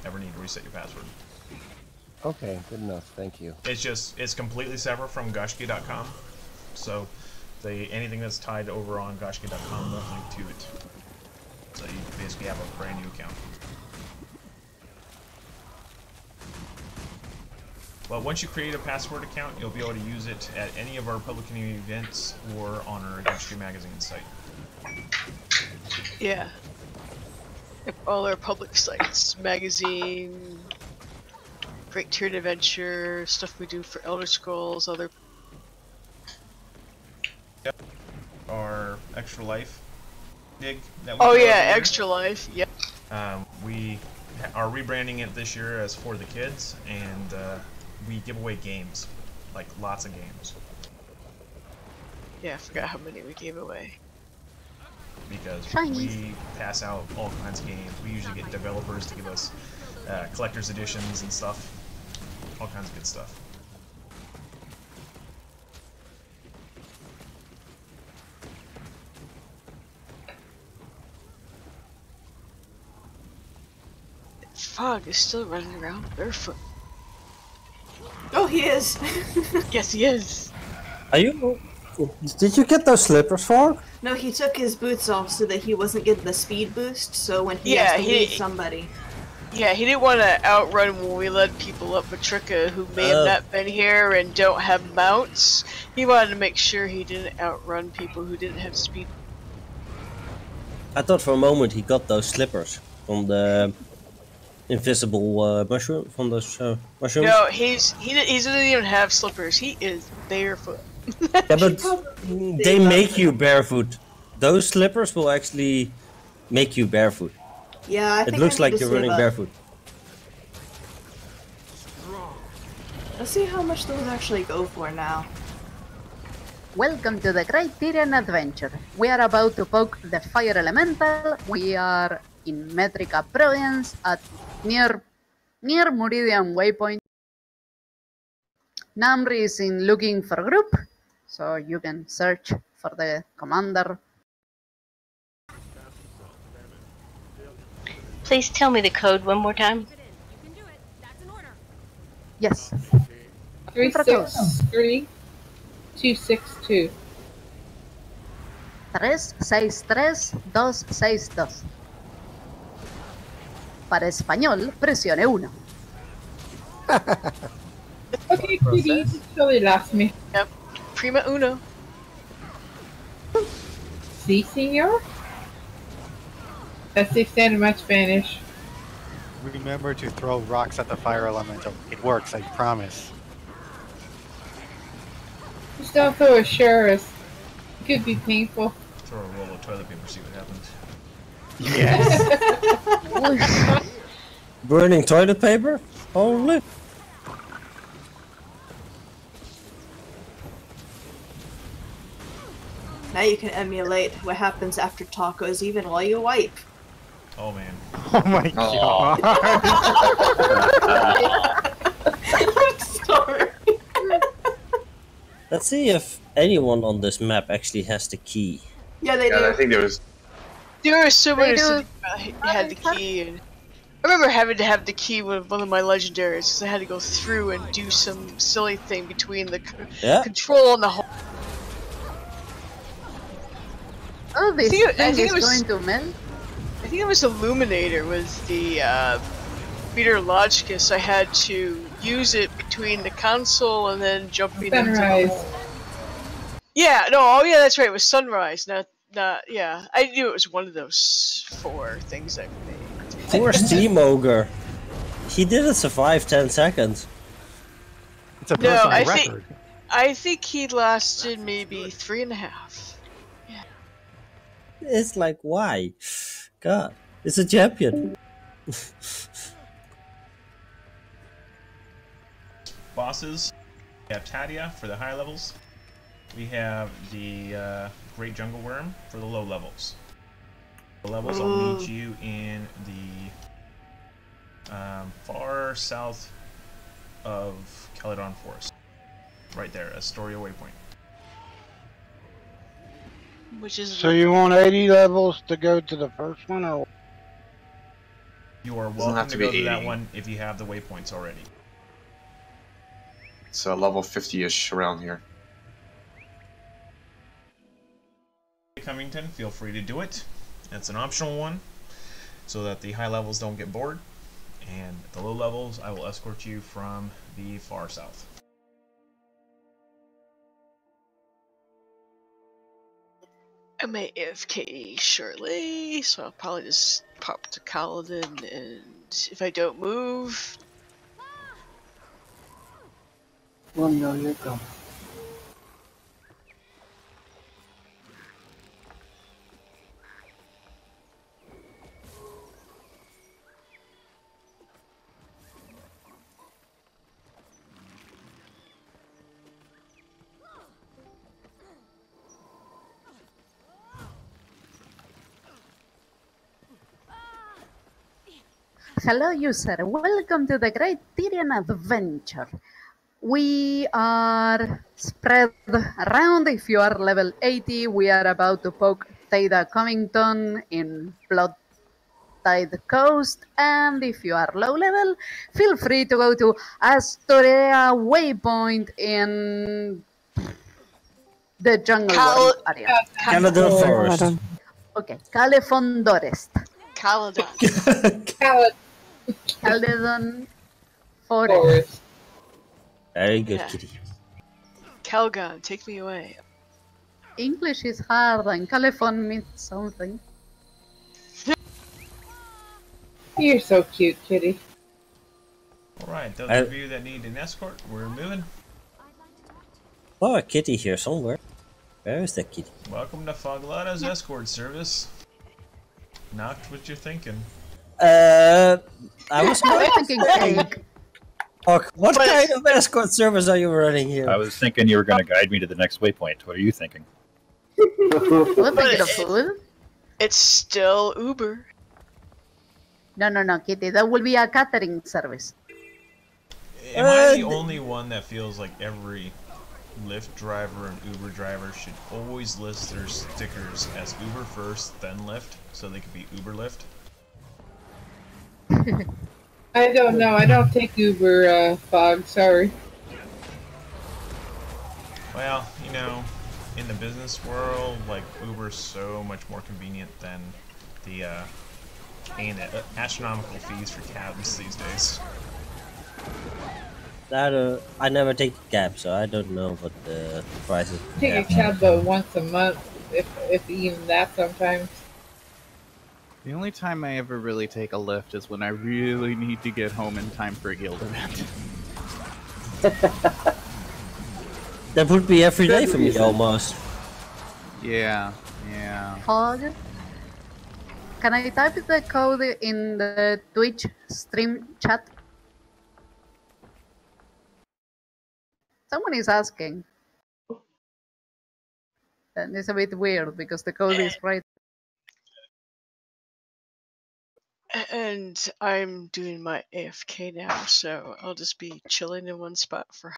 ever need to reset your password. Okay, good enough, thank you. It's completely separate from Gaiscioch.com, so anything that's tied over on Gaiscioch.com won't link to it. So you basically have a brand new account. But once you create a password account, you'll be able to use it at any of our public community events or on our Gaiscioch magazine site. Yeah. All our public sites, magazine, Great Tyrian Adventure, stuff we do for Elder Scrolls, other. Our Extra Life dig that we Oh do yeah, every year. Extra Life. Yep. We are rebranding it this year as For the Kids, and we give away games, like lots of games. Yeah, I forgot how many we gave away. Because Shinies. we pass out all kinds of games. We usually get developers to give us collector's editions and stuff. All kinds of good stuff. Fog is still running around barefoot. Oh, he is. Yes, he is. Are you? Did you get those slippers, Fog? No, he took his boots off so that he wasn't getting the speed boost, so when he has to lead somebody. Yeah, he didn't want to outrun when we led people up Matrica who may have not been here and don't have mounts. He wanted to make sure he didn't outrun people who didn't have speed. I thought for a moment he got those slippers from the invisible mushroom, from those mushrooms. No, he doesn't even have slippers. He is barefoot. Yeah, but they make you barefoot. Those slippers will actually make you barefoot. Yeah, I It think looks I need like to you're save running up. barefoot. Let's see how much those actually go for now. Welcome to the Great Tyrian Adventure. We are about to poke the fire elemental. We are in Metrica province at near Meridian Waypoint. Namri is in looking for group, so you can search for the commander. Please tell me the code one more time. Yes. 363262. 363262. Para español, presione 1. Okay, Kitty, just really lost me. Yep. Prima uno. Si, senor? That's the extent of my Spanish. Remember to throw rocks at the fire elemental. It works, I promise. Just don't throw a sheriff. It could be painful. Throw a roll of toilet paper, see what happens. Yes. Burning toilet paper? Holy. Now you can emulate what happens after tacos even while you wipe. Oh man. Oh my god. I'm sorry. Let's see if anyone on this map actually has the key. Yeah, they do. I think there was. There was someone They who do. had the key, and I remember having to have the key with one of my legendaries because I had to go through and do some silly thing between the control and the whole. Oh, this I thing think is it was- going to melt. I think it was Illuminator with the Peter Logicus. I had to use it between the console and then jumping into Sunrise. the... Yeah, no, oh yeah, that's right. It was Sunrise, not yeah. I knew it was one of those 4 things I've made. Poor Steam Ogre. He didn't survive 10 seconds. It's a No, personal record. I think he lasted maybe 3.5. It's like, why? God, it's a champion. Bosses. We have Tadia for the high levels. We have the Great Jungle Worm for the low levels. The levels I'll meet you in the far south of Caledon Forest. Right there, Astoria Waypoint. Which is So you want 80 levels to go to the first one, or? You are Doesn't welcome have to to go be to that 80. one if you have the waypoints already. It's level 50-ish around here. Cummington, feel free to do it. It's an optional one, so that the high levels don't get bored. And the low levels, I will escort you from the far south. I may AFK shortly, so I'll probably just pop to Kaladin, and if I don't move... Well, no, you're gone. Hello, user. Welcome to the Great Tyrian Adventure. We are spread around. If you are level 80, we are about to poke Theda Covington in Blood Tide Coast. And if you are low level, feel free to go to Astoria Waypoint in the jungle world area. Caledon Forest. Okay, Calefondorest. Caledon. Caledon Forest. Very good, Yeah. kitty. Calgon, take me away. English is hard and Calefon means something. You're so cute, kitty. Alright, those of you that need an escort, we're moving. Oh, a kitty here somewhere. Where is that kitty? Welcome to Foglata's escort service. Not what you're thinking. I was thinking cake. What kind of escort service are you running here? I was thinking you were going to guide me to the next waypoint. What are you thinking? We're thinking of food. It's still Uber. No, Kitty. That will be a catering service. Am I the only one that feels like every Lyft driver and Uber driver should always list their stickers as Uber first, then Lyft, so they could be Uber Lyft? I don't know. I don't take Uber, Fog. Sorry. Well, you know, in the business world, like, Uber's so much more convenient than the paying astronomical fees for cabs these days. I never take a cab, so I don't know what the price is. I take a cab but once a month, if even that sometimes. The only time I ever really take a lift is when I really need to get home in time for a guild event. That would be every day for me, almost. Yeah. Fog. Can I type the code in the Twitch stream chat? Someone is asking. And it's a bit weird because the code is right. And I'm doing my AFK now, so I'll just be chilling in one spot for.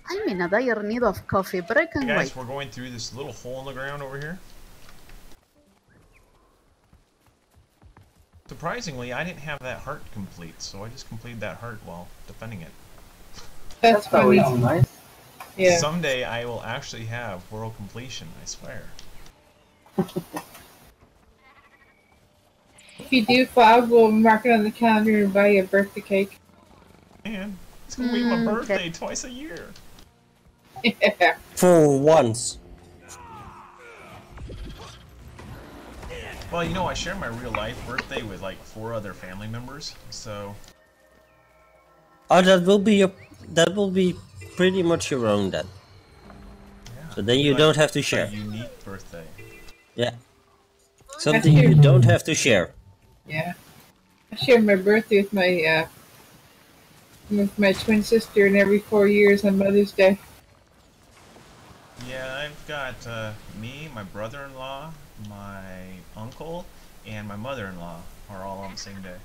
I'm in a dire need of coffee, but I can Hey guys, wait. we're going through this little hole in the ground over here. Surprisingly, I didn't have that heart complete, so I just completed that heart while defending it. That's funny. Nice. Yeah. Someday I will actually have world completion, I swear. If you do, Fog, we'll mark it on the calendar and buy you a birthday cake. Man, it's gonna be my birthday twice a year. Yeah. For once. Well, you know, I share my real life birthday with like 4 other family members, so. Oh, that will be pretty much your own then. Yeah, So then you don't have to share. A unique birthday. Yeah. Something you don't have to share. Yeah. I share my birthday with my twin sister, and every 4 years on Mother's Day. Yeah, I've got me, my brother-in-law, my uncle, and my mother-in-law are all on the same day.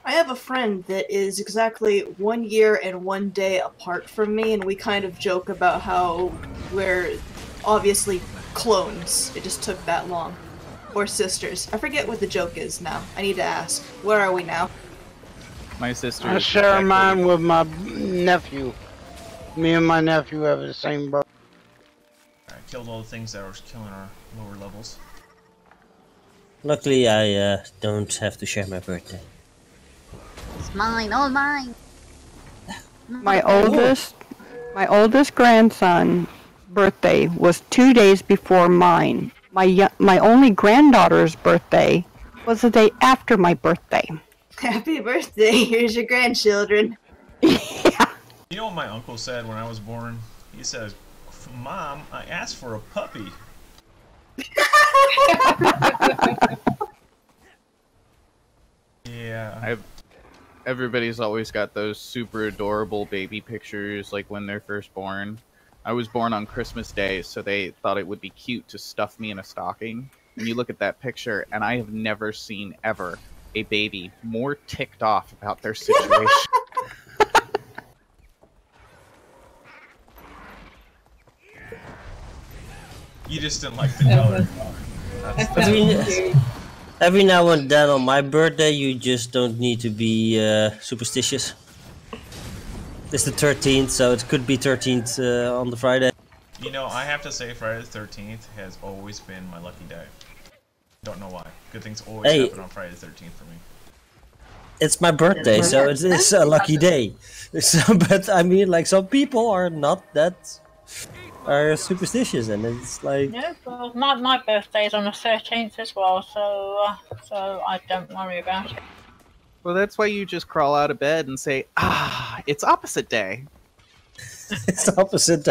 I have a friend that is exactly 1 year and 1 day apart from me, and we kind of joke about how we're obviously clones. It just took that long. Or sisters. I forget what the joke is now. I need to ask. Where are we now? My sister. I share mine with my nephew. Me and my nephew have the same birthday. I killed all the things that were killing our lower levels. Luckily, I don't have to share my birthday. It's mine, all mine. My oldest grandson birthday was 2 days before mine. My only granddaughter's birthday was the day after my birthday. Happy birthday! Here's your grandchildren. You know what my uncle said when I was born? He says, "Mom, I asked for a puppy." Yeah. Everybody's always got those super adorable baby pictures, like when they're first born. I was born on Christmas Day, so they thought it would be cute to stuff me in a stocking. And you look at that picture, and I have never seen, ever, a baby more ticked off about their situation. You just didn't like the color. Every now and then on my birthday, you just don't need to be superstitious. It's the 13th, so it could be 13th on the Friday. You know, I have to say Friday the 13th has always been my lucky day. Don't know why. Good things always happen on Friday the 13th for me. It's my birthday, so it is a lucky day. So, but I mean, like, some people are not that superstitious, and it's like... Yeah, well, my birthday is on the 13th as well, so I don't worry about it. Well, that's why you just crawl out of bed and say, "Ah, It's opposite day. It's the opposite.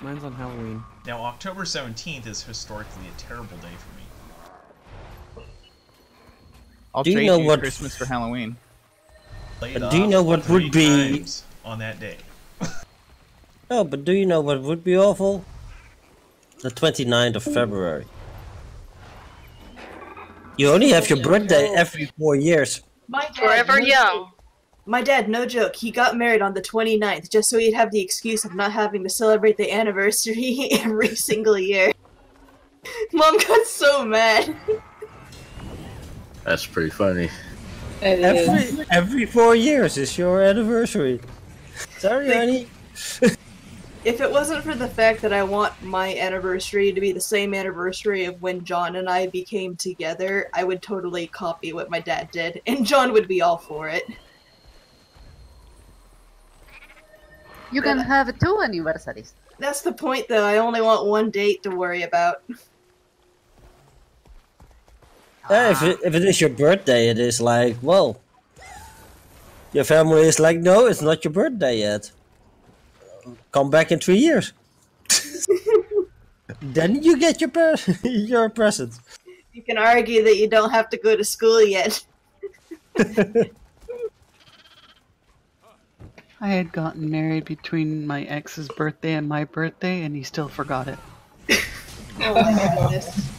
Mine's on Halloween. Now, October 17th is historically a terrible day for me. I'll Do you trade know you what- Christmas for Halloween. Played Do you off know what 3 would be? times on that day? No, but do you know what would be awful? The 29th of February. You only have your birthday every 4 years. My dad, Forever no young. joke. My dad, no joke, he got married on the 29th just so he'd have the excuse of not having to celebrate the anniversary every single year. Mom got so mad. That's pretty funny. Every 4 years is your anniversary. Sorry, honey. If it wasn't for the fact that I want my anniversary to be the same anniversary of when John and I became together, I would totally copy what my dad did, and John would be all for it. You can have 2 anniversaries. That's the point, though. I only want one date to worry about. Yeah, if it is your birthday, it is like, well, your family is like, no, it's not your birthday yet. Come back in 3 years. Then you get your your present. You can argue that you don't have to go to school yet. I had gotten married between my ex's birthday and my birthday, and he still forgot it. Oh my goodness.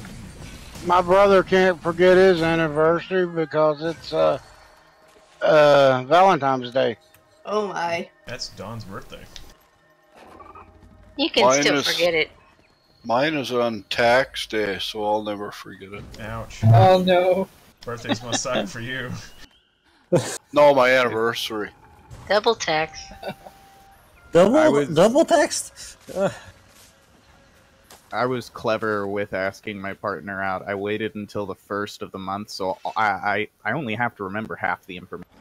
My brother can't forget his anniversary because it's Valentine's Day. Oh my. That's Dawn's birthday. You can still forget it. Mine is on tax day, so I'll never forget it. Ouch. Oh no. Birthdays must suck for you. No, my anniversary. Double tax. Double text? I was clever with asking my partner out. I waited until the 1st of the month, so I only have to remember half the information.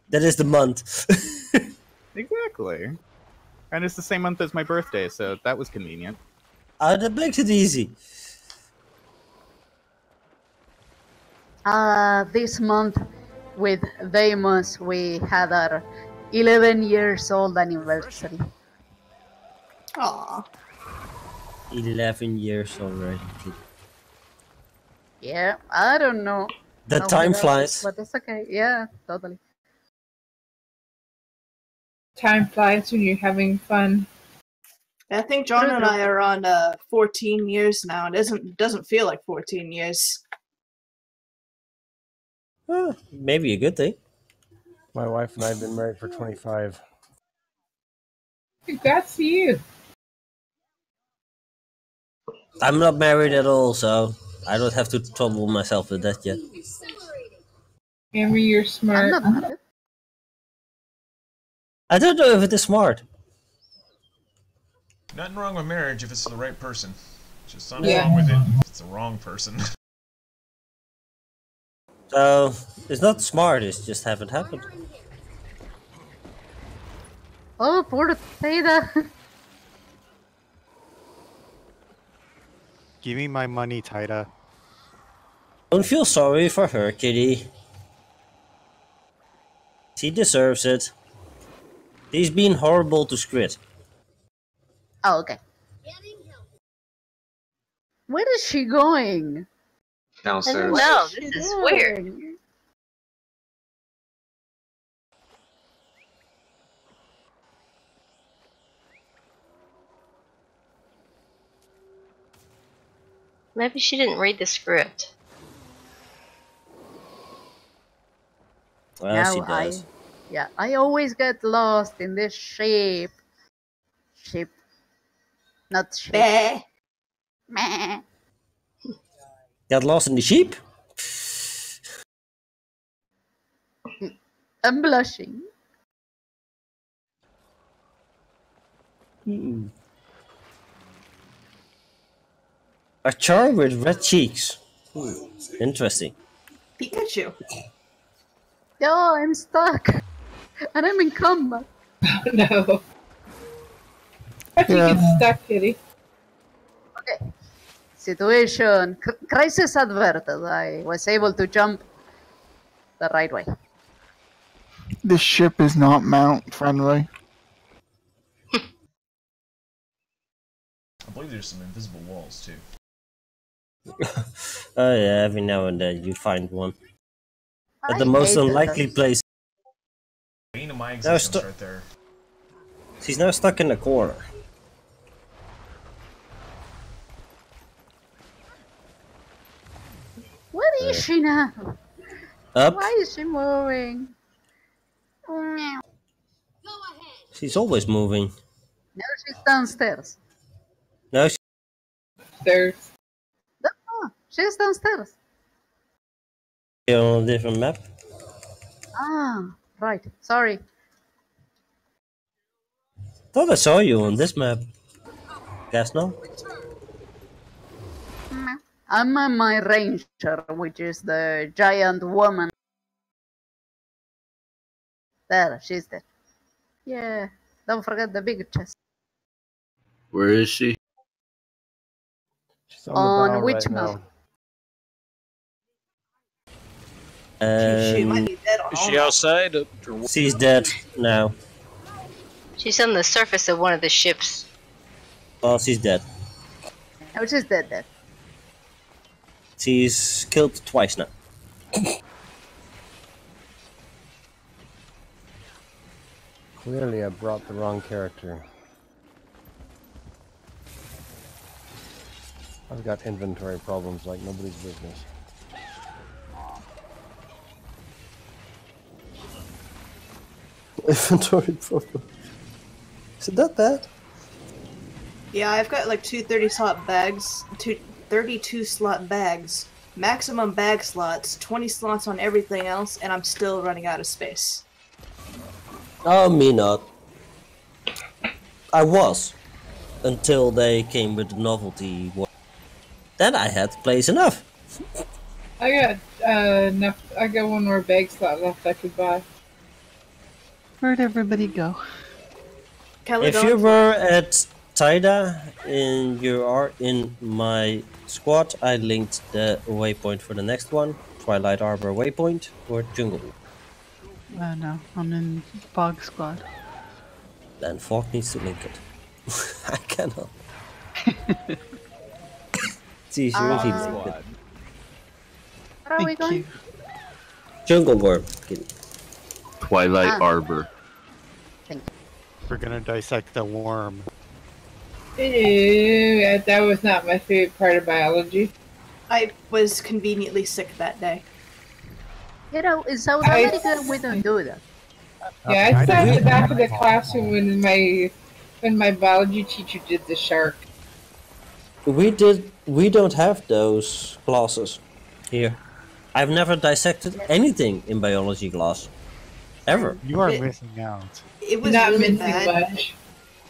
That is the month. Exactly. And it's the same month as my birthday, so that was convenient. That makes it easy. This month with Deimos, we had our 11 years old anniversary. Aww. 11 years already. Yeah, I don't know. The how time that flies. is, but it's okay. Yeah, totally. Time flies when you're having fun. I think John and I are on 14 years now. It doesn't feel like 14 years. Maybe a good thing. My wife and I have been married for 25. Congrats to you. I'm not married at all, so I don't have to trouble myself with that yet. Amber, you're smart. I'm not married. I don't know if it is smart. Nothing wrong with marriage if it's the right person. Just something wrong with it if it's the wrong person. So, it's not smart, it's just haven't happened. Oh, poor Theta. Give me my money, Taida. Don't feel sorry for her, kitty. She deserves it. She's been horrible to Squid. Oh, okay. Where is she going? Downstairs. No, this is weird. Maybe she didn't read the script. Well, Now she does. I always get lost in this ship. Ship. Not ship. Bah. Meh. Got lost in the sheep? I'm blushing. A charm with red cheeks. Interesting. Pikachu. Oh, I'm stuck. And I'm in combat. No. How'd you get stuck, kitty? Okay. Situation. Crisis averted. I was able to jump the right way. This ship is not mount friendly. I believe there's some invisible walls too. Oh yeah, every now and then you find one. At the I most hate unlikely those. place. Bane of my Now existence right there. She's now stuck in the corner. Where is she now? Up. Why is she moving? She's always moving. Now she's downstairs. Now she's There's Oh, she's downstairs. on a different map. Ah, right. Sorry. Thought I saw you on this map. Guess not. I'm on my ranger, which is the giant woman. There, she's there. Yeah, don't forget the big chest. Where is she? She's on the bow which right map? now. She might be dead on Is all she outside? Or... She's dead now. She's on the surface of one of the ships. Well, she's dead. Oh, she's dead. She's killed twice now. Clearly, I brought the wrong character. I've got inventory problems like nobody's business. Inventory problem. Is it that bad? Yeah, I've got like 2 slot bags, 32 slot bags, maximum bag slots, 20 slots on everything else, and I'm still running out of space. Oh, me not. I was. Until they came with the novelty one. Then I had place enough. I got enough. I got one more bag slot left I could buy. Where'd everybody go? If you were at Taida and you are in my squad, I linked the waypoint for the next one. Twilight Arbor waypoint or Jungle. No, I'm in Fog Squad. Then Fog needs to link it. I cannot. It's easier if he linked it. Where are we going? Jungle Worm. Twilight Arbor. We're gonna dissect a worm. Ew, that was not my favorite part of biology. I was conveniently sick that day. You know, in South America, we don't do that. Yeah, I sat at the back of the classroom when my biology teacher did the shark. We don't have those classes here. I've never dissected anything in biology class. Ever. You are missing out. It was Not really missing bad. much.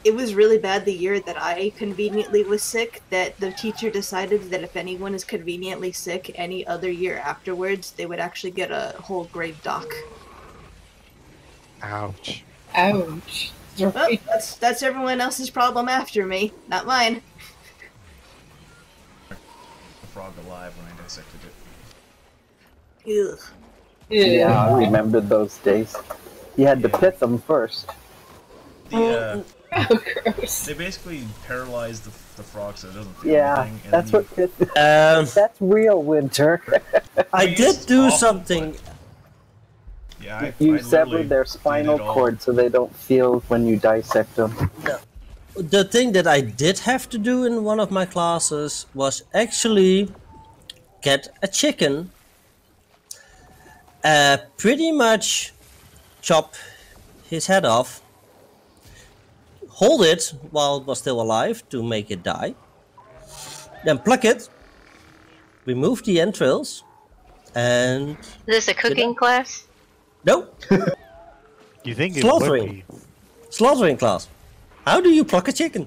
It was really bad the year that I conveniently was sick, that the teacher decided that if anyone is conveniently sick any other year afterwards, they would actually get a whole grade dock. Ouch. Ouch. Well, that's everyone else's problem after me, not mine. The frog alive when I dissected it. Ugh. Yeah, I remember those days. You had to pit them first. They basically paralyze the frog so it doesn't feel Yeah, anything. And that's then what. That's real winter. I did do something. Yeah, You I severed their spinal cord so they don't feel when you dissect them. The thing that I did have to do in one of my classes was actually get a chicken, pretty much chop his head off, hold it while it was still alive to make it die, then pluck it, remove the entrails, and... Is this a cooking class? No. You think it would Slaughtering. be? Slaughtering class. How do you pluck a chicken?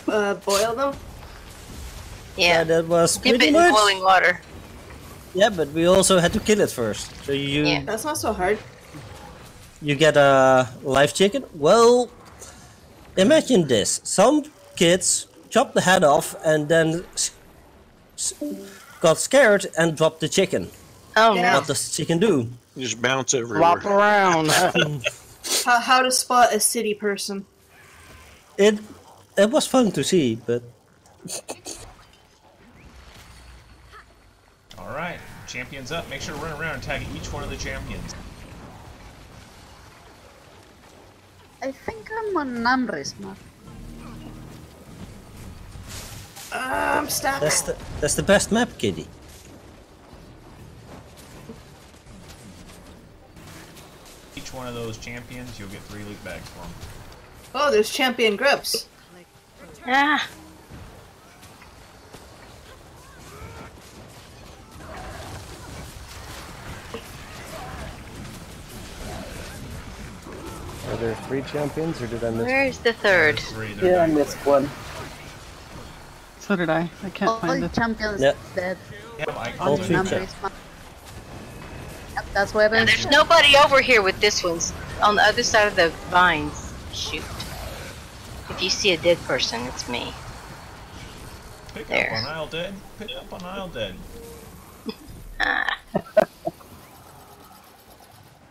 Boil them? Yeah. That was Dip pretty it in much. boiling water. Yeah, but we also had to kill it first. So you That's not so hard. you get a live chicken. Well, imagine this: some kids chopped the head off and then got scared and dropped the chicken. Oh Yeah. no. What does she can do? Just bounce everywhere. Flop around. How to spot a city person. It was fun to see, but Alright, champions up. Make sure to run around and tag each one of the champions. I think I'm on Namri's map. I'm stuck. that's the best map, Kitty. Each one of those champions, you'll get 3 loot bags for them. Oh, there's champion groups. Ah. Are there 3 champions, or did I miss? Where's the third? Yeah, I missed one. So did I. I can't All find it. champions Yep. dead. All On 3 Namri's map. Yep, that's where And there's nobody over here with this one. On the other side of the vines. Shoot. If you see a dead person, it's me. Pick There. up on Isle Dead. Pick up on Isle Dead. Ah.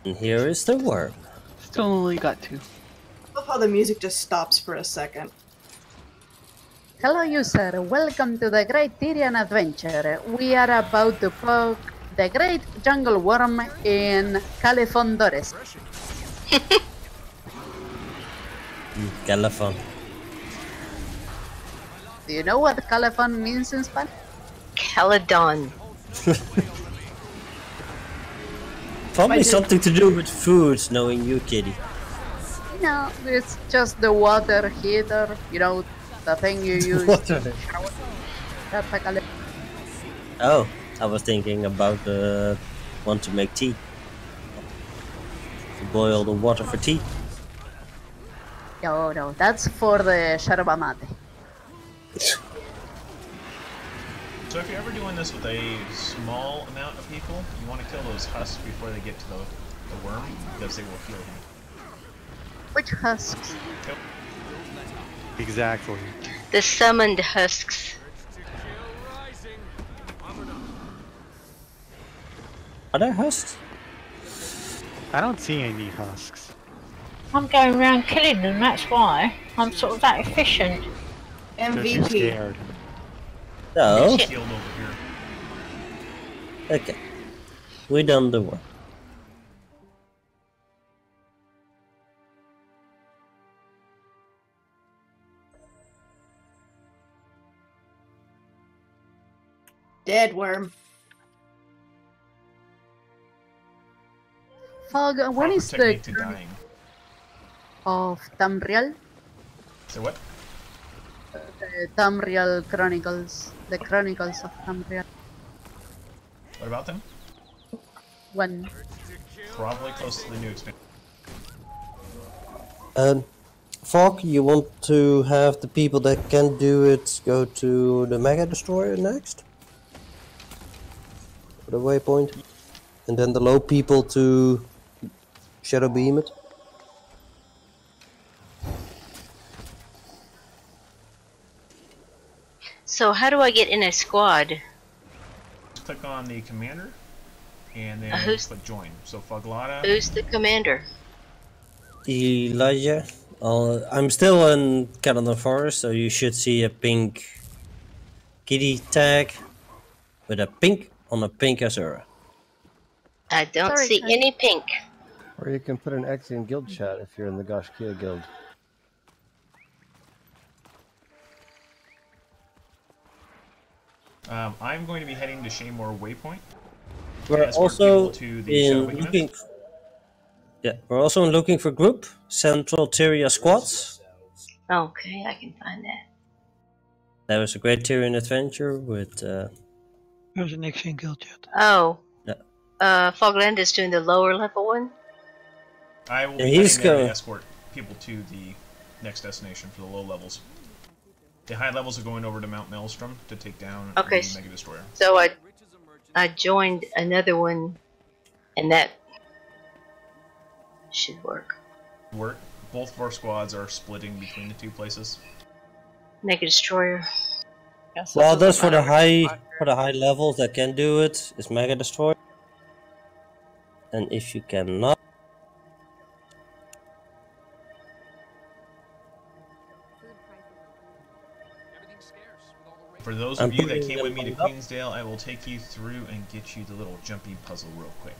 And here is the worm. Still only got 2. I love how the music just stops for a second. Hello, user. Welcome to the Great Tyrian Adventure. We are about to poke the Great Jungle Worm in Califondores. Califon. Do you know what Califon means in Spanish? Caledon. Probably something to do with food, knowing you, Kitty. No, it's just the water heater. You know, the thing you use Water. to shower. That's a Califon. Oh, I was thinking about the one to make tea. To boil the water for tea. No, no, that's for the yerba mate. So if you're ever doing this with a small amount of people, you want to kill those husks before they get to the worm, because they will heal him. Which husks? Yep. Exactly. The summoned husks. Are there husks? I don't see any husks. I'm going around killing them, that's why. I'm sort of that efficient. Because you're scared. No. He's healed over here. Okay. We done the work. Dead worm. Fog, when is the Technique to dying. of Tamriel? So what? Tamriel Chronicles. The Chronicles of Tamriel. What about them? When? Probably close to the new expansion. Fog, you want to have the people that can do it go to the Mega Destroyer next? For the waypoint? And then the low people to Shadow Beam it? So how do I get in a squad? Click on the commander, and then Who's- click join. So Foglata. Who's the commander? Elijah. I'm still in Calendar Forest, so you should see a pink kitty tag with a pink on a pink Azura. I don't Sorry, see Ken. any pink. Or you can put an X in guild chat if you're in the Gaiscioch guild. I'm going to be heading to Shaymore Waypoint. We're Escort also people to the Shadow in Behemoth. looking. Yeah, we're also looking for group Central Tyria squads. Okay, I can find that. There was a great Tyrian adventure with. There's an X in guild chat. Oh. Yeah. Fogland is doing the lower level one? I will Yeah, be he's heading there going- to escort people to the next destination for the low levels. The high levels are going over to Mount Maelstrom to take down Okay, the Mega Destroyer. So I joined another one, and that should work. Both of our squads are splitting between the two places. Mega Destroyer. Well, those for the high levels that can do it is Mega Destroyer. And if you cannot, For those I'm of you that putting came them with me to lined up. Queensdale, I will take you through and get you the little jumpy puzzle real quick.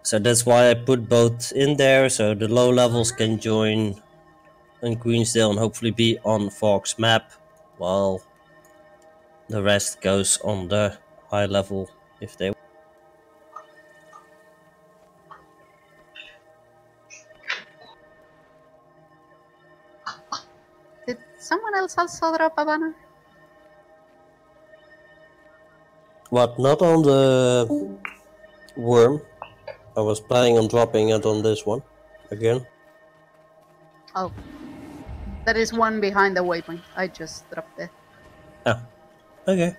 So that's why I put both in there, so the low levels can join in Queensdale and hopefully be on Fox map, while the rest goes on the high level if they. Did someone else also drop a banner? What? Not on the worm. I was planning on dropping it on this one again. Oh. There is one behind the waypoint. I just dropped it. Ah, okay.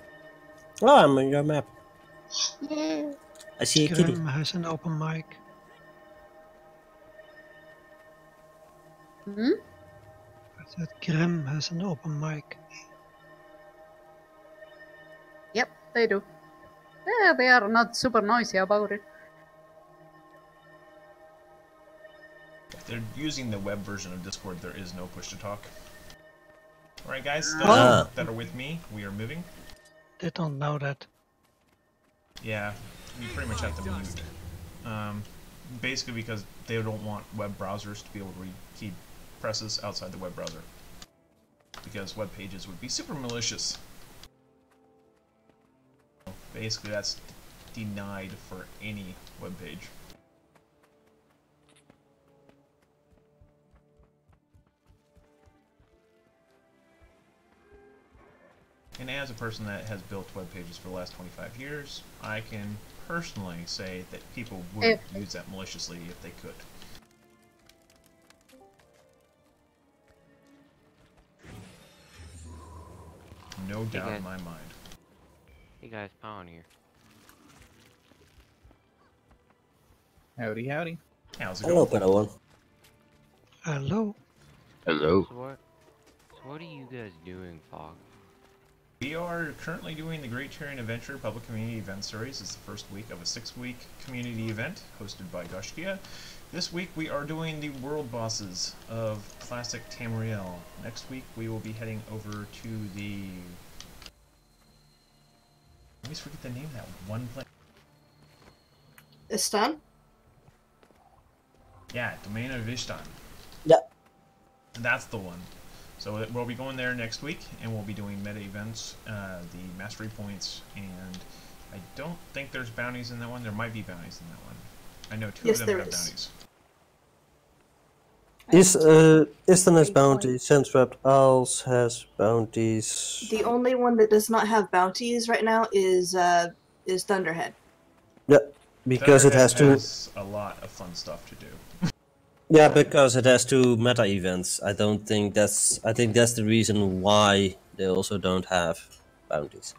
Oh, I'm on your map. Yeah. I see a kitty. Grim has an open mic. Hmm? I said Grim has an open mic. Yep, they do. Yeah, they are not super noisy about it. If they're using the web version of Discord, there is no push to talk. Alright guys, those that are with me, we are moving. They don't know that. Yeah, we pretty much have to mute. Basically because they don't want web browsers to be able to read key presses outside the web browser. Because web pages would be super malicious. Basically that's denied for any web page. And as a person that has built web pages for the last 25 years, I can personally say that people would use that maliciously if they could. No doubt in my mind. Hey guys, Pawn here. Howdy, howdy. How's it Hello, going? Padawan. Hello. Hello. So what are you guys doing, Fog? We are currently doing the Great Tyrian Adventure Public Community Event Series. It's the first week of a 6-week community event hosted by Gaiscioch. This week we are doing the world bosses of Classic Tamriel. Next week we will be heading over to the... I always forget the name of that one place. Istan? Yeah, Domain of Ishtan. Yeah. That's the one. So we'll be going there next week, and we'll be doing meta events, the mastery points, and I don't think there's bounties in that one. There might be bounties in that one. I know two of them have bounties. Istan has bounties, Sandwrapped Owls has bounties. The only one that does not have bounties right now is Thunderhead. Yeah, because it has a lot of fun stuff to do. Yeah, because it has 2 meta events. I think that's the reason why they also don't have bounties.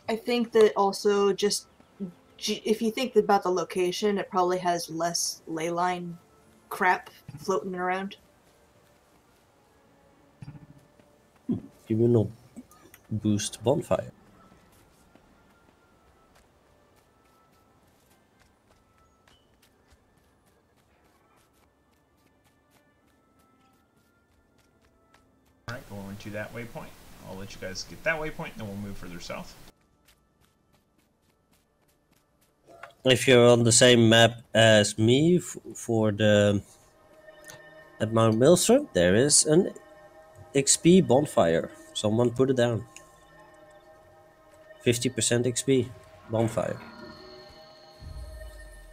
I think that also just if you think about the location, it probably has less leyline crap floating around. You will not boost bonfire. Alright, going to that waypoint. I'll let you guys get that waypoint, then we'll move further south. If you're on the same map as me for the at Mount Maelstrom, there is an XP bonfire. Someone put it down. 50% XP bonfire.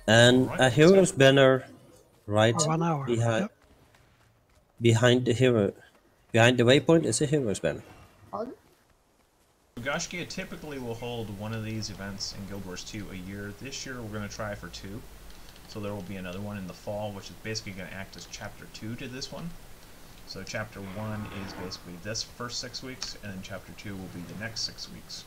And a hero's banner right behind the hero. Behind the waypoint is a hero's banner. Gaiscioch typically will hold one of these events in Guild Wars 2 a year. This year we're going to try for 2. So there will be another one in the fall, which is basically going to act as chapter 2 to this one. So chapter 1 is basically this first 6 weeks, and then chapter 2 will be the next 6 weeks.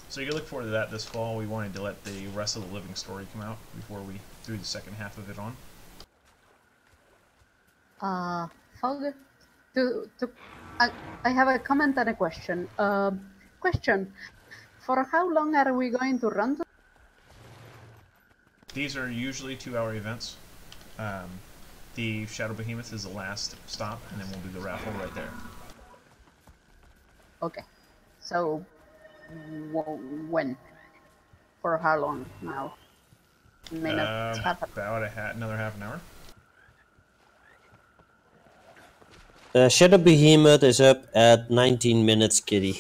So you can look forward to that this fall. We wanted to let the rest of the living story come out before we threw the second half of it on. Fog, I have a comment and a question. Question: for how long are we going to run? These are usually 2-hour events. The Shadow Behemoth is the last stop, and then we'll do the raffle right there. Okay. So, when? For how long now? Minutes? About another half an hour. Shadow Behemoth is up at 19 minutes, Kitty.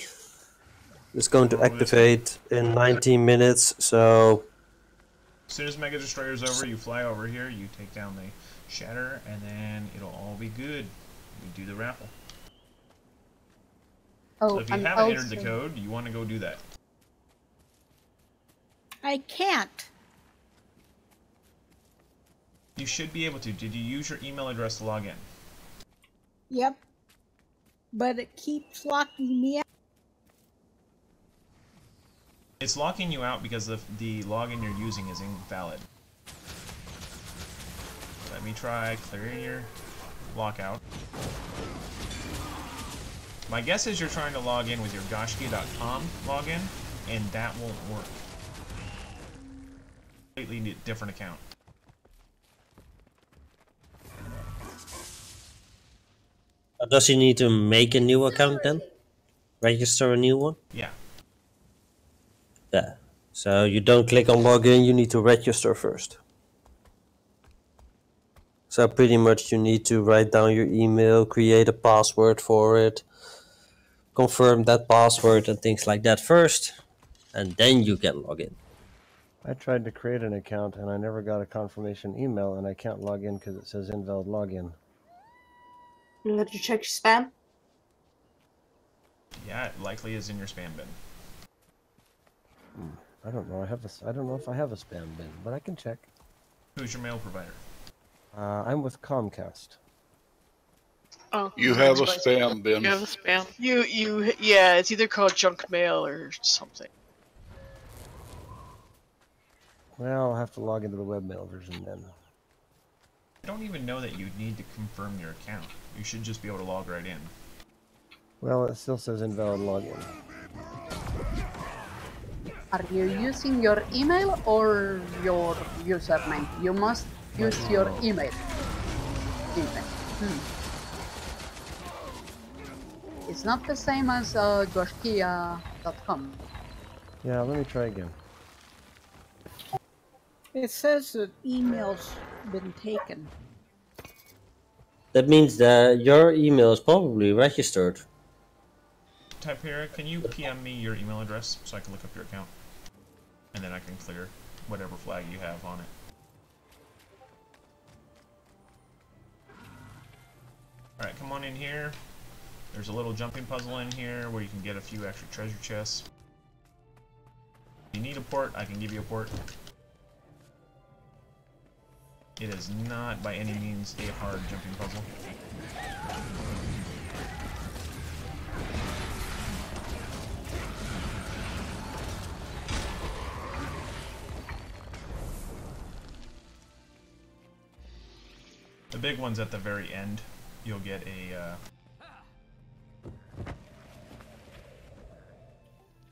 It's going to activate in 19 minutes, so... As soon as Mega Destroyer's over, you fly over here, you take down the Shatter, and then it'll all be good. You do the raffle. Oh, so if you haven't entered the code, you want to go do that. I can't. You should be able to. Did you use your email address to log in? Yep. But it keeps locking me out. It's locking you out because the login you're using is invalid. Let me try clearing your lockout. My guess is you're trying to log in with your Gaiscioch.com login, and that won't work. Completely different account. Does he need to make a new account then? Register a new one? Yeah. Yeah. So you don't click on login, you need to register first. So pretty much you need to write down your email, create a password for it, confirm that password and things like that first, and then you can log in. I tried to create an account and I never got a confirmation email, and I can't log in because it says invalid login. You have to check your spam? Yeah, it likely is in your spam bin. I don't know. I don't know if I have a spam bin, but I can check. Who's your mail provider? I'm with Comcast. Oh, You have a spam bin. You have a spam. Yeah, it's either called junk mail or something. Well, I'll have to log into the webmail version then. I don't even know that you need to confirm your account. You should just be able to log right in. Well, it still says invalid login. Are you using your email or your username? You must use your email. It's not the same as Gaiscioch.com. Yeah, let me try again. It says that email's been taken. That means that your email is probably registered. Typera, can you PM me your email address so I can look up your account? And then I can clear whatever flag you have on it. Alright, come on in here. There's a little jumping puzzle in here where you can get a few extra treasure chests. If you need a port, I can give you a port. It is not by any means a hard jumping puzzle. The big one's at the very end. You'll get a...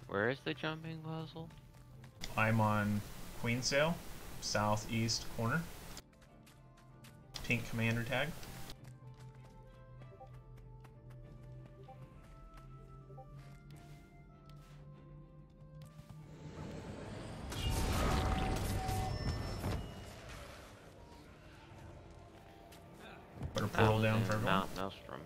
Where is the jumping puzzle? I'm on Queensdale, southeast corner. Pink commander tag. Put a portal down for everyone. Mount Maelstrom.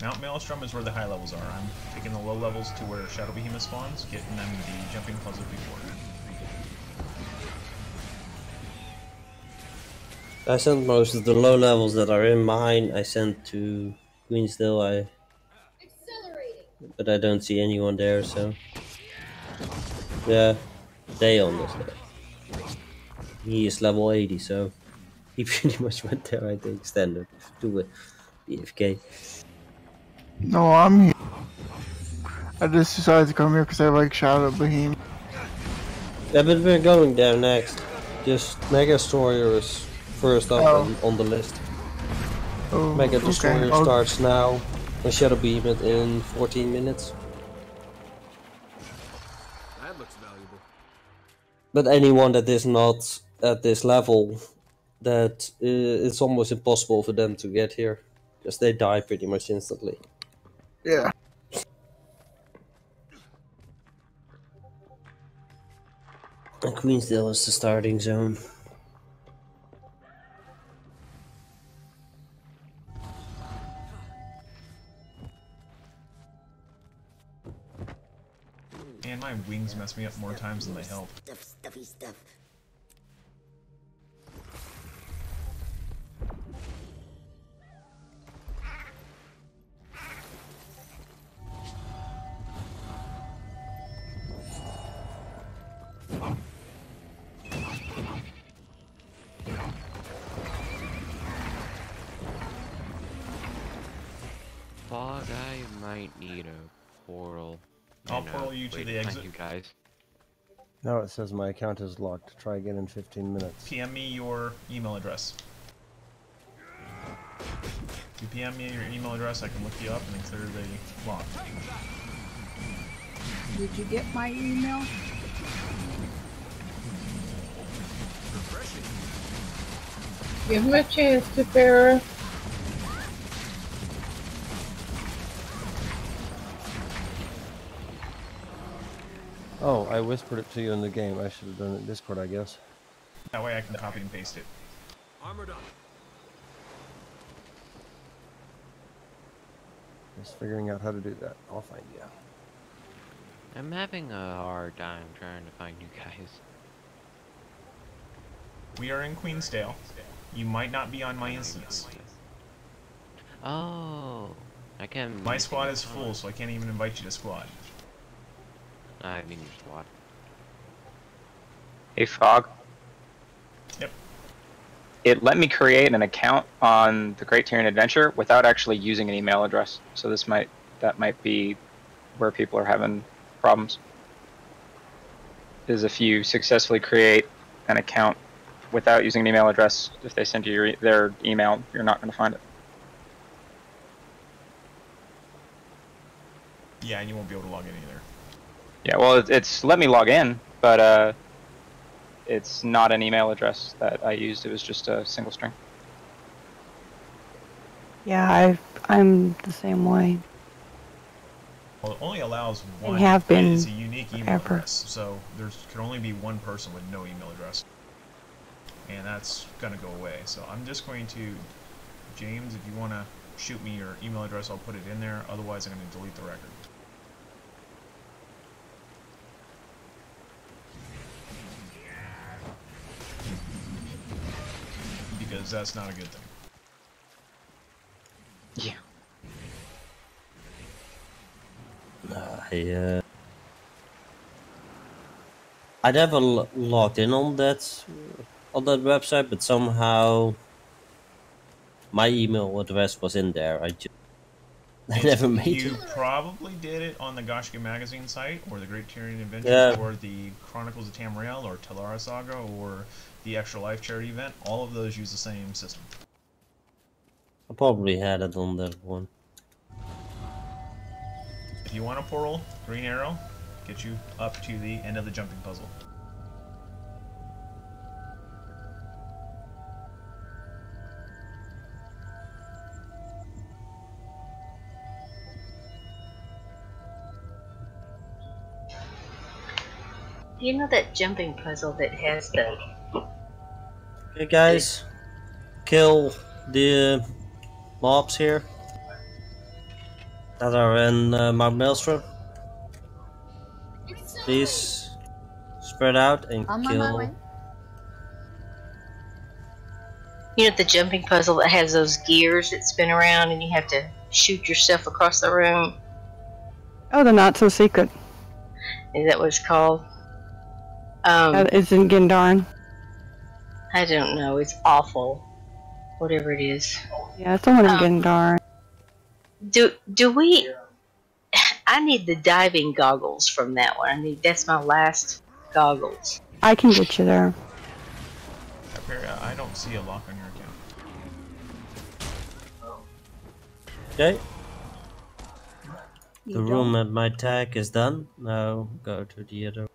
Mount Maelstrom is where the high levels are. I'm taking the low levels to where Shadow Behemoth spawns, getting them the jumping puzzle before. I sent most of the low levels that are in mine. I sent to Queensdale. But I don't see anyone there, so yeah, Dayon is there. He is level 80, so he pretty much went there. I think standard to a BFK. No, I'm here. I just decided to come here because I like Shadow Behemoth. Yeah, but we're going there next. Just Mega Destroyer is first up on the list. Oh, Mega Destroyer okay. starts now, and Shadow Behemoth in 14 minutes. That looks valuable. But anyone that is not at this level, that it's almost impossible for them to get here, because they die pretty much instantly. Yeah. And Queensdale is the starting zone. And my wings mess me up more times than they help. Stuffy stuff. Fog, I might need a portal. I'll portal you to the exit. Thank you guys. Now it says my account is locked. Try again in 15 minutes. PM me your email address. If you PM me your email address, I can look you up and clear the lock. Did you get my email? Give him a chance to Farrah. Oh, I whispered it to you in the game. I should have done it in Discord, I guess. That way I can copy and paste it. Armored up. Just figuring out how to do that. I'll find you. I'm having a hard time trying to find you guys. We are in Queensdale. You might not be on my instance. Oh, I can. My squad is full, so I can't even invite you to squad. I mean your squad. Hey, Fog. Yep. It let me create an account on the Great Tyrian Adventure without actually using an email address. So that might be where people are having problems. Is if you successfully create an account without using an email address, if they send you their email, you're not going to find it. Yeah, and you won't be able to log in either. Yeah, well, it's let me log in, but it's not an email address that I used. It was just a single string. Yeah, I'm the same way. Well, it only allows one. I have been It's a unique email forever. address, so there can only be one person with no email address, and that's gonna go away. So I'm just going to, James, if you want to shoot me your email address, I'll put it in there. Otherwise, I'm going to delete the record. Because that's not a good thing. Yeah. I never logged in on that website, but somehow my email address was in there. I never made You it. probably did it on the Gaiscioch magazine site, or the Great Tyrian Adventure, Yeah. or the Chronicles of Tamriel, or Telara Saga, or the Extra Life charity event. All of those use the same system. I probably had it on that one. If you want a portal, green arrow, get you up to the end of the jumping puzzle. You know that jumping puzzle that has the... Okay, guys, kill the mobs here that are in Mount Maelstrom. Please spread out and I'm on my kill. way. You know the jumping puzzle that has those gears that spin around and you have to shoot yourself across the room? Oh, the not so secret. Is that what it's called? It's in Gindarn. I don't know. It's awful. Whatever it is. Yeah, it's the one in Gindarn. Do we... I need the diving goggles from that one. That's my last goggles. I can get you there. I don't see a lock on your account. Okay. The room at my tag is done. Now go to the other.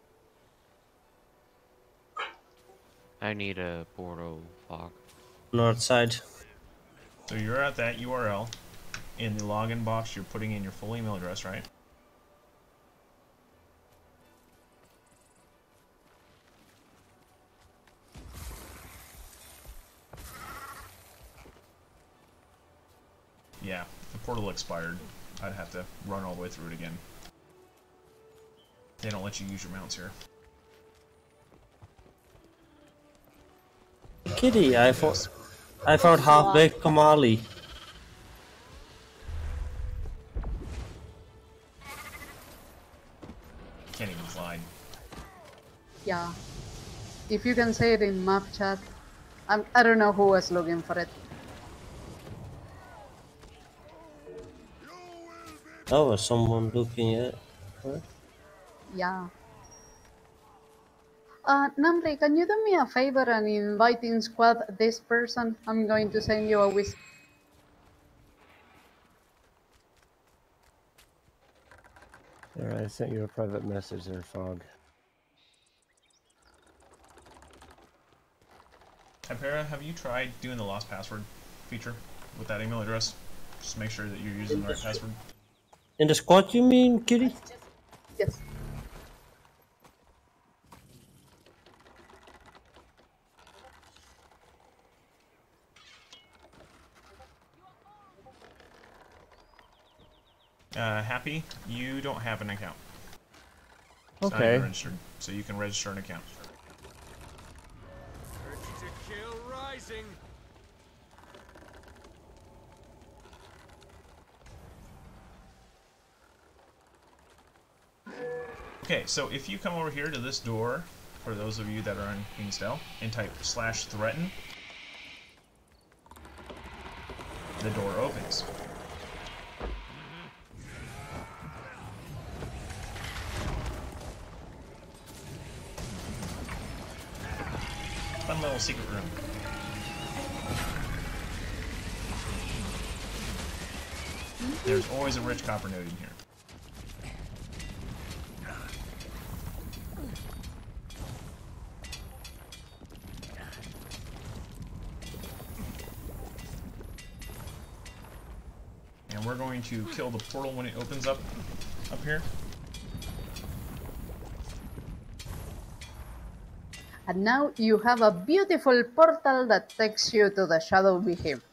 I need a portal fog. North side. So you're at that URL. In the login box, you're putting in your full email address, right? Yeah, the portal expired. I'd have to run all the way through it again. They don't let you use your mounts here. Kitty, I found half-baked Kamali. Can't even fly. Yeah. If you can say it in map chat. I don't know who was looking for it. Oh, was someone looking at her? Yeah. Namri, can you do me a favor and invite in squad this person? I'm going to send you a wish. There, I sent you a private message there, Fog. Hypera, have you tried doing the lost password feature with that email address? Just make sure that you're using the right password. In the squad, you mean, Kitty? Yes. Happy, you don't have an account. It's not Okay. even registered, so you can register an account. Okay, so if you come over here to this door, for those of you that are on Kingsdale, and type /threaten, the door opens. Fun little secret room. There's always a rich copper node in here. And we're going to kill the portal when it opens up here. And now you have a beautiful portal that takes you to the Shadow Behemoth.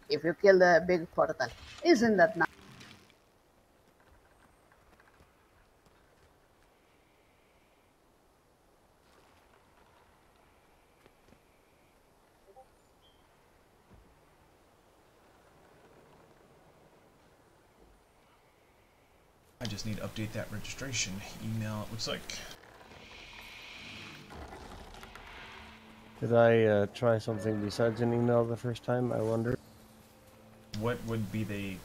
If you kill the big portal. Isn't that nice? I just need to update that registration email, it looks like. Did I try something besides an email the first time, I wonder? What would be the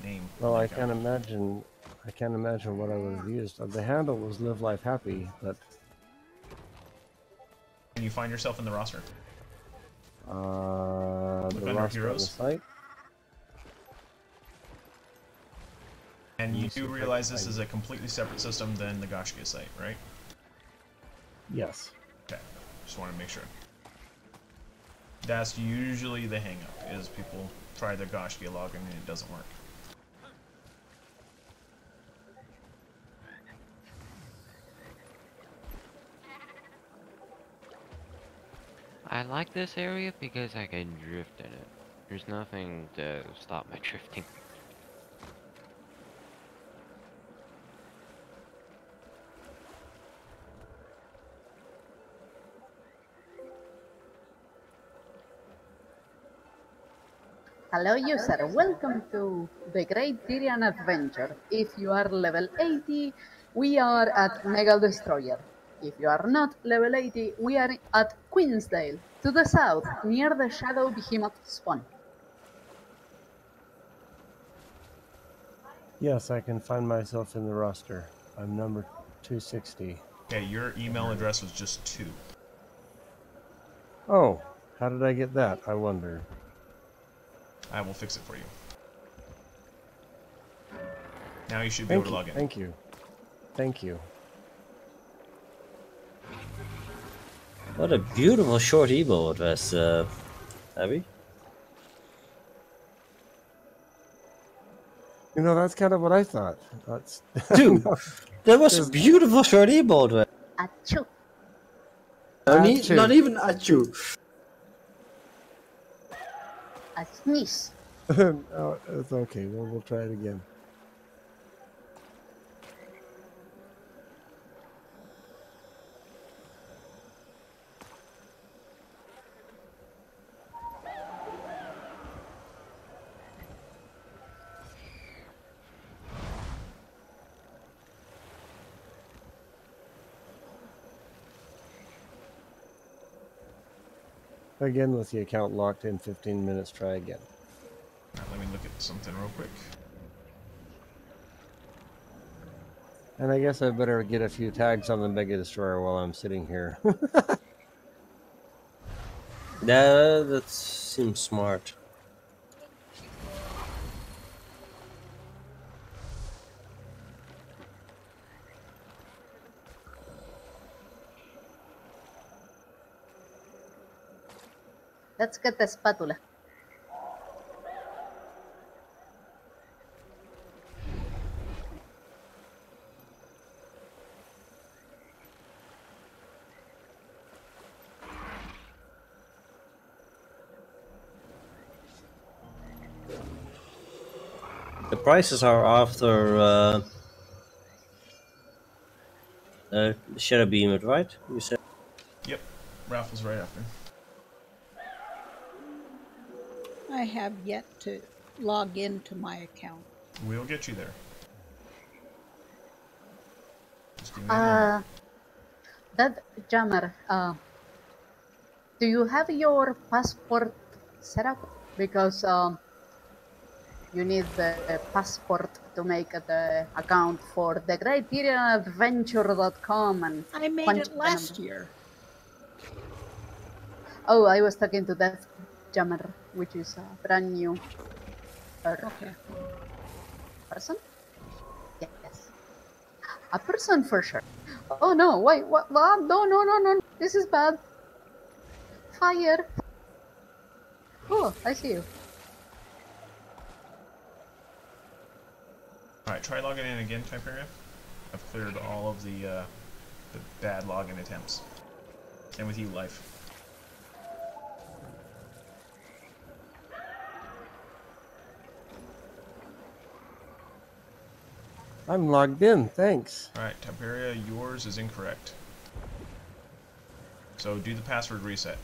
name? Well, I can't imagine what I would have used. The handle was Live Life Happy, but... Can you find yourself in the roster? The under roster on the heroes. site? And you do realize this is a completely separate system than the Gaiscioch site, right? Yes. Okay, just want to make sure. That's usually the hang-up, is people try their Gaiscioch login and it doesn't work. I like this area because I can drift in it. There's nothing to stop my drifting. Hello user, welcome to the Great Tyrian Adventure. If you are level 80, we are at Mega Destroyer. If you are not level 80, we are at Queensdale, to the south, near the Shadow Behemoth spawn. Yes, I can find myself in the roster. I'm number 260. Okay, your email address was just 2. Oh, how did I get that, I wonder? I will fix it for you. Now you should be able to log in. Thank you. Thank you. What a beautiful short emo it was, Abby. You know, that's kind of what I thought. That's Dude, no, that was a beautiful short emo it was. Achoo. Not even Achu. A sneeze. No, it's okay. We'll try it again. Again, with the account locked in 15 minutes, try again. Let me look at something real quick. And I guess I better get a few tags on the Mega Destroyer while I'm sitting here. Yeah, that seems smart. Let's get the spatula. The prices are after Shadow Beam, right? You said. Yep, raffle's right after. I have yet to log into my account. We'll get you there. Just give me a moment. That jammer, do you have your passport set up? Because you need the passport to make the account for the Great Tyrian Adventure.com and I made it last year. Oh, I was talking to that jammer, which is a brand new person. Yes, a person for sure. Oh no! Wait, what? No! This is bad. Fire! Oh, I see you. Alright, try logging in again, Tyrian. I've cleared all of the bad login attempts. Same with you, Life. I'm logged in, thanks. Alright, Tiberia, yours is incorrect. So do the password reset.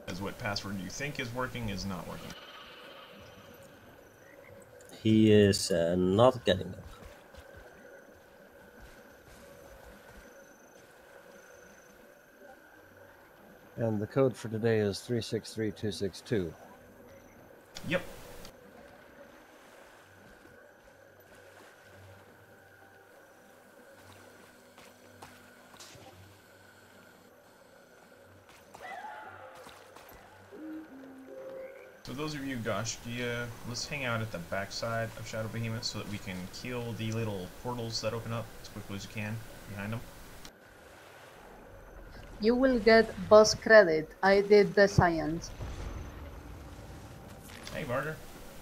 As what password you think is working is not working. He is not getting it. And the code for today is 363262. Yep. So those of you, Gaiscioch, let's hang out at the backside of Shadow Behemoth so that we can kill the little portals that open up as quickly as you can behind them. You will get boss credit. I did the science. Hey, Barter.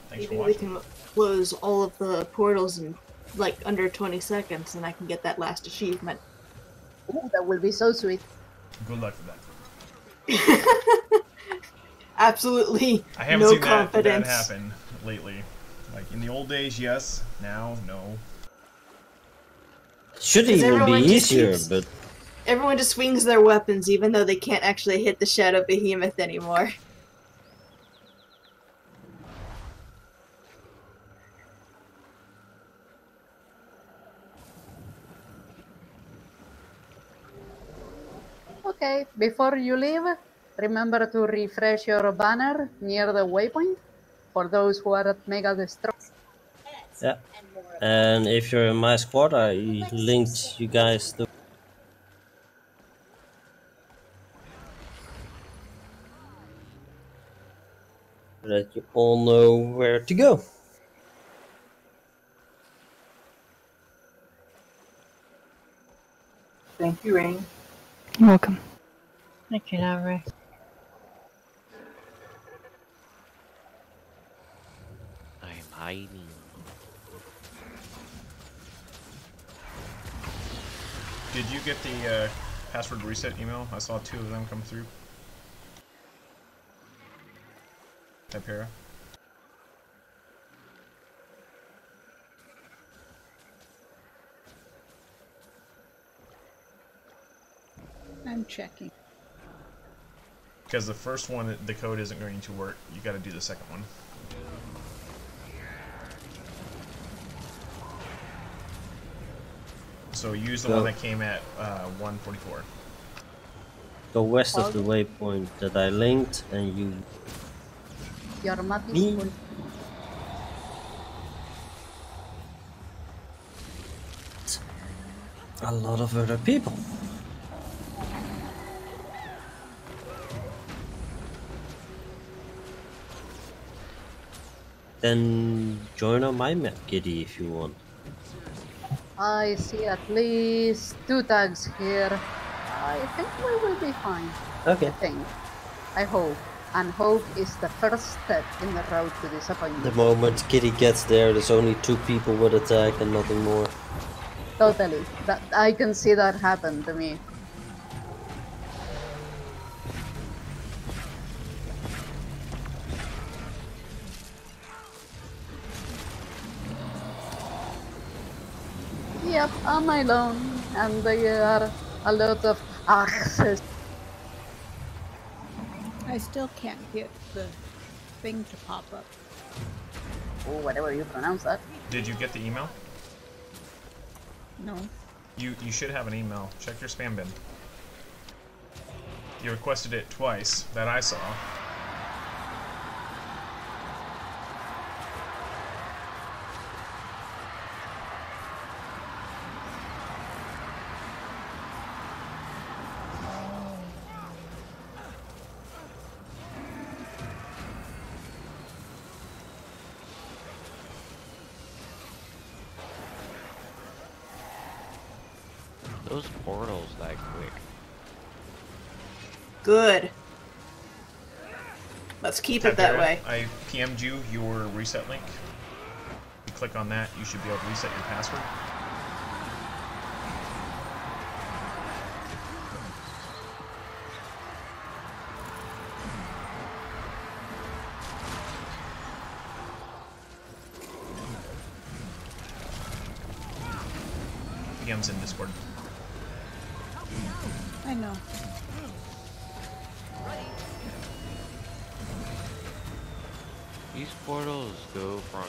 Thanks Maybe for we watching. can close all of the portals in like under 20 seconds and I can get that last achievement. Ooh, that will be so sweet. Good luck with that. Absolutely I haven't no seen confidence. that happen lately. Like in the old days, yes. Now, no. Should even be easier, but Everyone just swings their weapons even though they can't actually hit the Shadow Behemoth anymore. Okay, before you leave, remember to refresh your banner near the waypoint for those who are at Mega Destroy. yeah. And if you're in my squad, I linked you guys to that you all know where to go. Thank you, Rain. You're welcome. Thank you, Larry. I'm hiding. Did you get the password reset email? I saw 2 of them come through. Typera. I'm checking. Because the first one, the code isn't going to work. You got to do the second one. So use the one that came at 144. Go west of the waypoint that I linked, and you. Your map is Me? full. A lot of other people. Then join on my map, Kitty, if you want. I see at least 2 tags here. I think we will be fine. Okay. I think. I hope. And hope is the first step in the road to disappointment. The moment Kitty gets there, there's only 2 people with a tag and nothing more. Totally. That I can see that happen to me. Yep, I'm alone, and there are a lot of access. I still can't get the thing to pop up. Oh, whatever you pronounce that. Did you get the email? No. You should have an email. Check your spam bin. You requested it twice that I saw. Those portals that quick. Good. Let's keep it that way. I PM'd you your reset link. You click on that, you should be able to reset your password. PM's in Discord. I know. These portals go from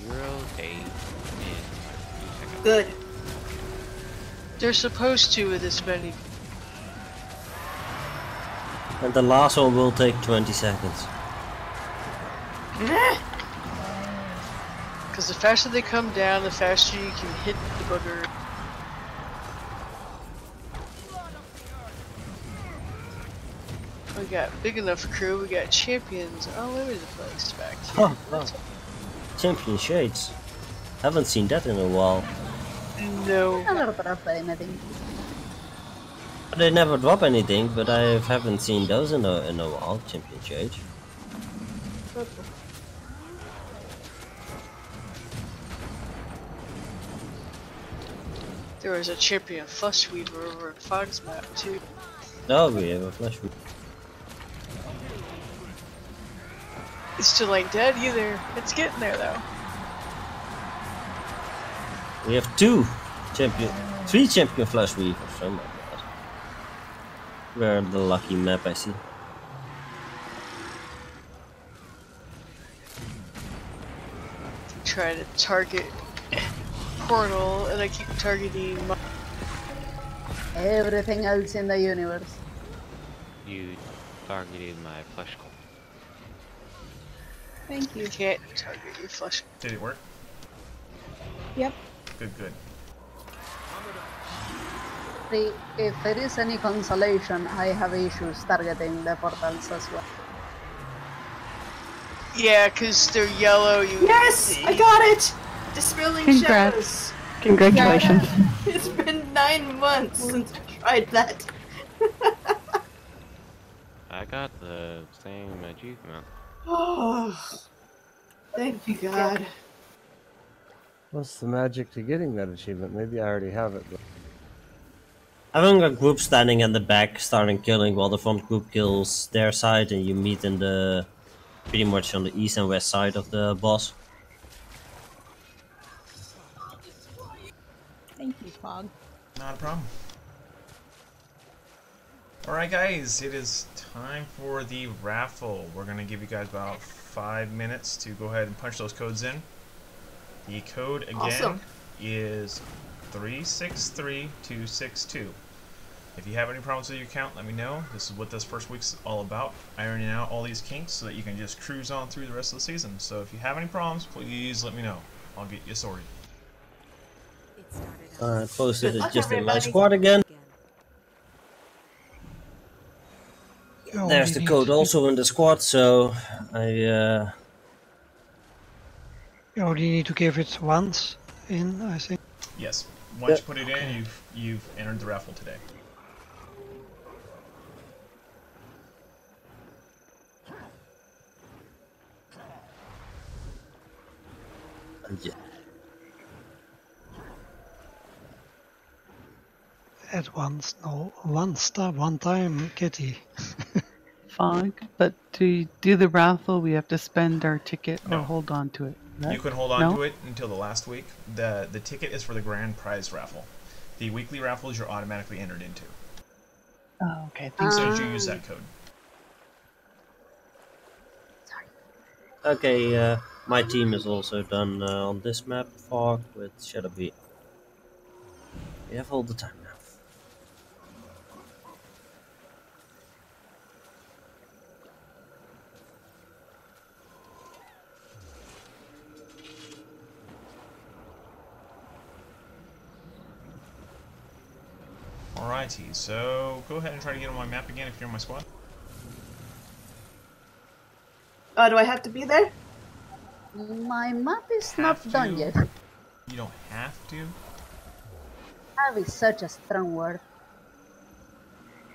0 to 8 in 2 seconds. Good. They're supposed to with this many. And the last one will take 20 seconds. Because the faster they come down, the faster you can hit the booger. We got big enough crew, we got champions all over the place back here. Oh. Champion Shades. Haven't seen that in a while. No. Never drop anything. They never drop anything, but I haven't seen those in a while. Champion Shades. There was a champion Flush Weaver over at Fog's map too. Oh, we have a flash. It still ain't dead either. It's getting there though. We have 3 champion flash weavers. Oh my god. We're the lucky map, I see. Try to target portal, and I keep targeting everything else in the universe. You targeted my flesh cult. Thank you. You can't target your flesh. Did it work? Yep. Good. If there is any consolation, I have issues targeting the portals as well. Yeah, because they're yellow. Yes! I got it! Dispelling Congrats. shadows. Congratulations. It's been 9 months since I tried that. I got the same achievement. Oh, thank you, God. What's the magic to getting that achievement? Maybe I already have it, but Having a group standing in the back, starting killing while the front group kills their side, and you meet in the pretty much on the east and west side of the boss. Thank you, Fog. Not a problem. Alright guys, it is time for the raffle. We're going to give you guys about 5 minutes to go ahead and punch those codes in. The code again is 363262. If you have any problems with your account, let me know. This is what this first week's all about. Ironing out all these kinks so that you can just cruise on through the rest of the season. So if you have any problems, please let me know. I'll get you sorted. Posted it just in my squad again. There's the code also in the squad, so You only need to give it once in, I think. Yes. Once you put it in, you've entered the raffle today. Yeah. At once, no, one time, Kitty. Fog, but to do the raffle, we have to spend our ticket or No. hold on to it. Right? You can hold on to it until the last week. The ticket is for the grand prize raffle. The weekly raffles you're automatically entered into. Oh, okay. As soon as you use that code. Okay, my team is also done on this map, Fog, with Shadowbee. We have all the time now. Alrighty, so go ahead and try to get on my map again if you're in my squad. Do I have to be there? My map is not done yet. You don't have to. Have is such a strong word.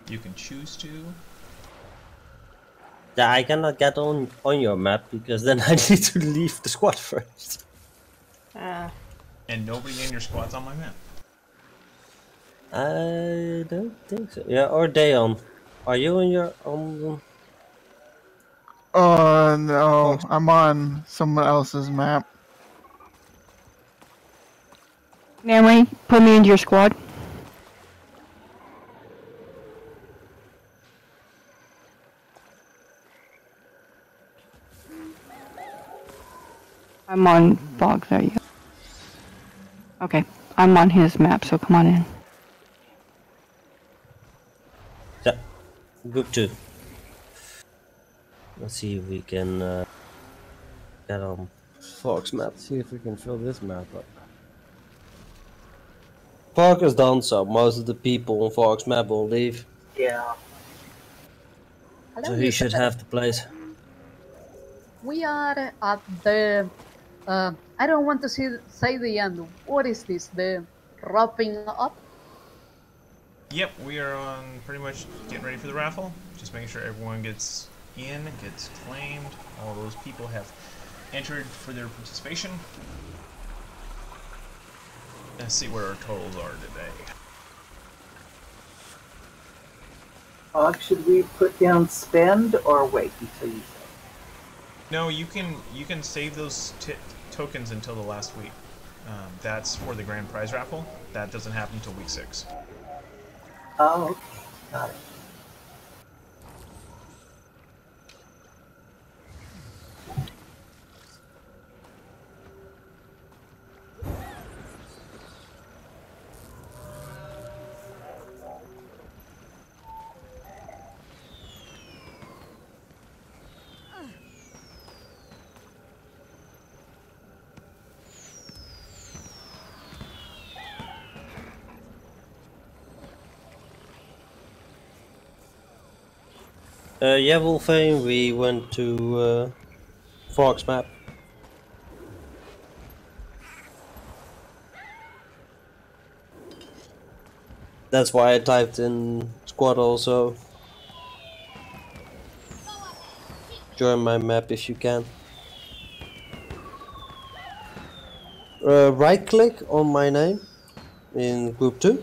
You can choose to. Yeah, I cannot get on your map because then I need to leave the squad first. And nobody in your squad's on my map. I don't think so. Yeah, or Dayon. Are you on your on? No, I'm on someone else's map. Namely, put me into your squad. I'm on Bog, there you go. Okay, I'm on his map, so come on in. Yeah, group 2. Let's see if we can get on Fog's map. see if we can fill this map up. Fog is done, so most of the people on Fog's map will leave. Yeah. So he should have the place. We are at the. I don't want to say the end. What is this? The wrapping up? Yep, we are on pretty much getting ready for the raffle. Just making sure everyone gets in, gets claimed. All those people have entered for their participation. Let's see where our totals are today. Should we put down spend or wait until you say? No, you can save those tokens until the last week. That's for the grand prize raffle. That doesn't happen until week 6. Oh, okay. Got it. Yeah, Wolfane, we went to Fog's map. That's why I typed in squad also. Join my map if you can. Right click on my name in group 2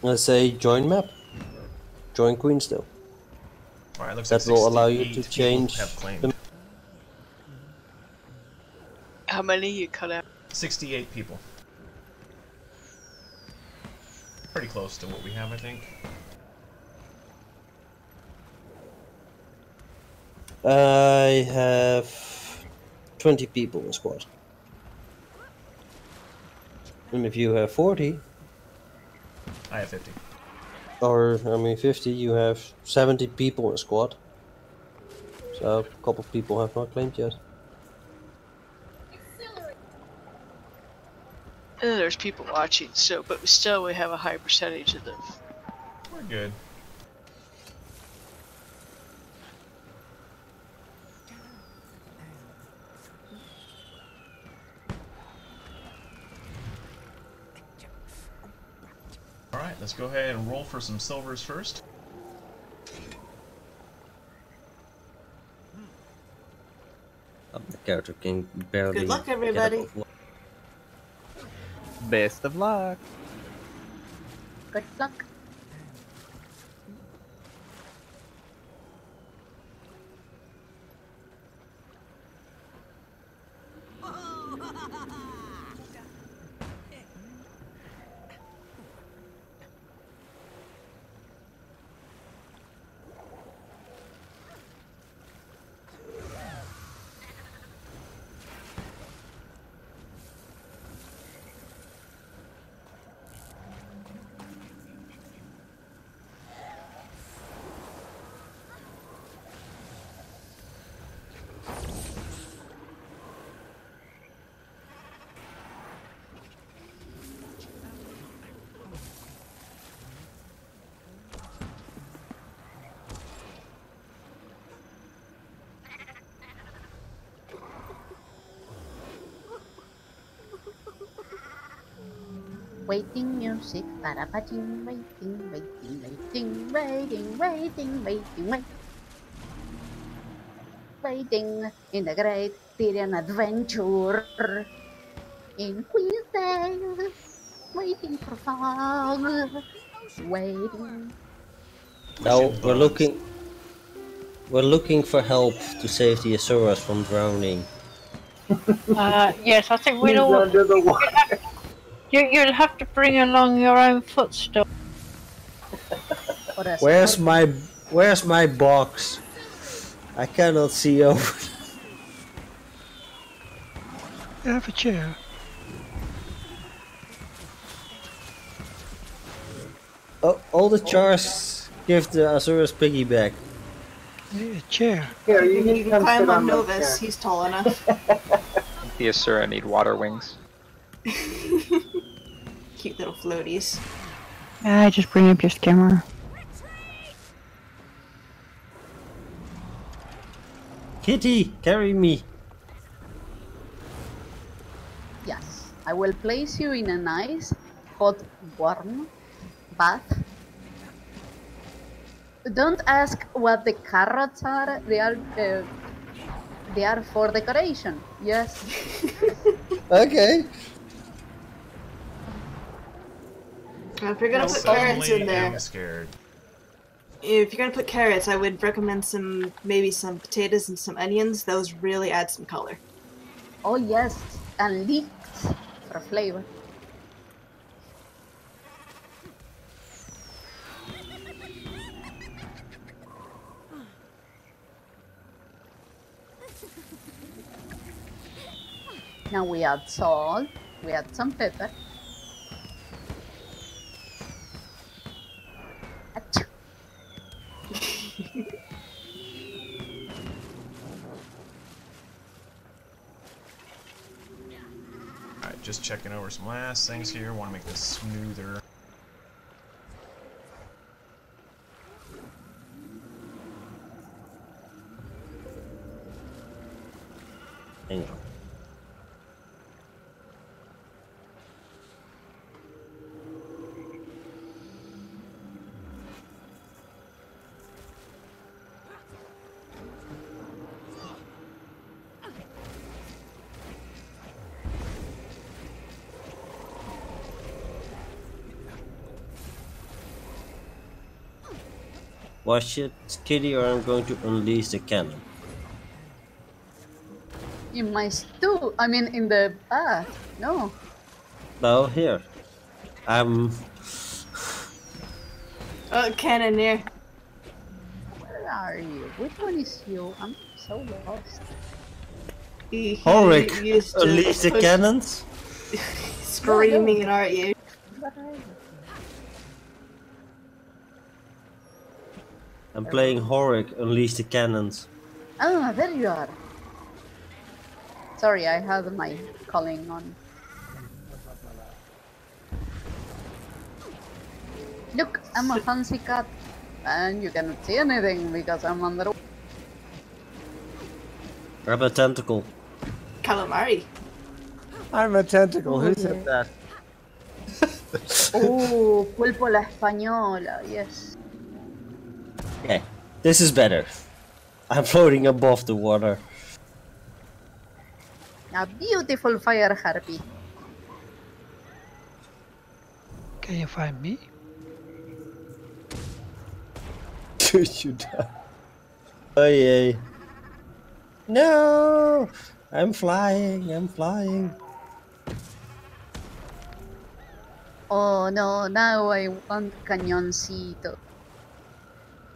and say join map. Join Queenstill. Alright, looks That like will allow you 68 to people change have claimed. the How many you cut out? 68 people. Pretty close to what we have, I think. I have 20 people in squad. And if you have 40, I have 50. or I mean 50, you have 70 people in squad. So a couple people have not claimed yet. There's people watching, so but still we have a high percentage of them. We're good. Alright, let's go ahead and roll for some silvers first. The character can barely. Good luck, everybody. Best of luck. Good luck. Waiting music, para waiting, waiting, waiting, waiting, waiting, waiting, waiting. Waiting in the great Tyrian adventure in Queensdale. Waiting for fog. Waiting. Now we're looking. We're looking for help to save the Asuras from drowning. Yes, I think we'll all. Under the water. You'll have to bring along your own footstool. Where's my box? I cannot see over. You have a chair. Oh, all the chars give the Azura's piggyback. A chair. Here, You you need can to come climb sit on on my Novus, chair. he's tall enough. The Asura need water wings. Cute little floaties. Just bring up your skimmer. Kitty, carry me. Yes, I will place you in a nice, hot, warm bath. Don't ask what the carrots are. They are for decoration. Yes. Okay. If you're gonna put carrots in there, I'm scared. if you're gonna put carrots, I would recommend maybe some potatoes and some onions. Those really add some color. Oh yes, and leeks for flavor. Now we add salt, we add some pepper. Achoo. Alright, just checking over some last things here. Want to make this smoother. Hang on. Watch it, Kitty, or I'm going to unleash the cannon. In my stew? I mean, in the bath? No. No, here. I'm. Oh, Cannoneer. Where are you? Which one is you? I'm so lost. Horik, used to unleash the push- cannons. Screaming, aren't you? Where are you? I'm playing Horik, unleash the cannons. Ah, there you are. Sorry, I had my calling on. Look, I'm a fancy cat. And you cannot see anything because I'm under. Grab a tentacle. Calamari. I'm a tentacle. Who said that? Oh, pulpo la española, yes. Okay, this is better. I'm floating above the water. A beautiful fire harpy. Can you find me? You die. Oh yay. No! I'm flying, I'm flying. Oh no, now I want cañoncito.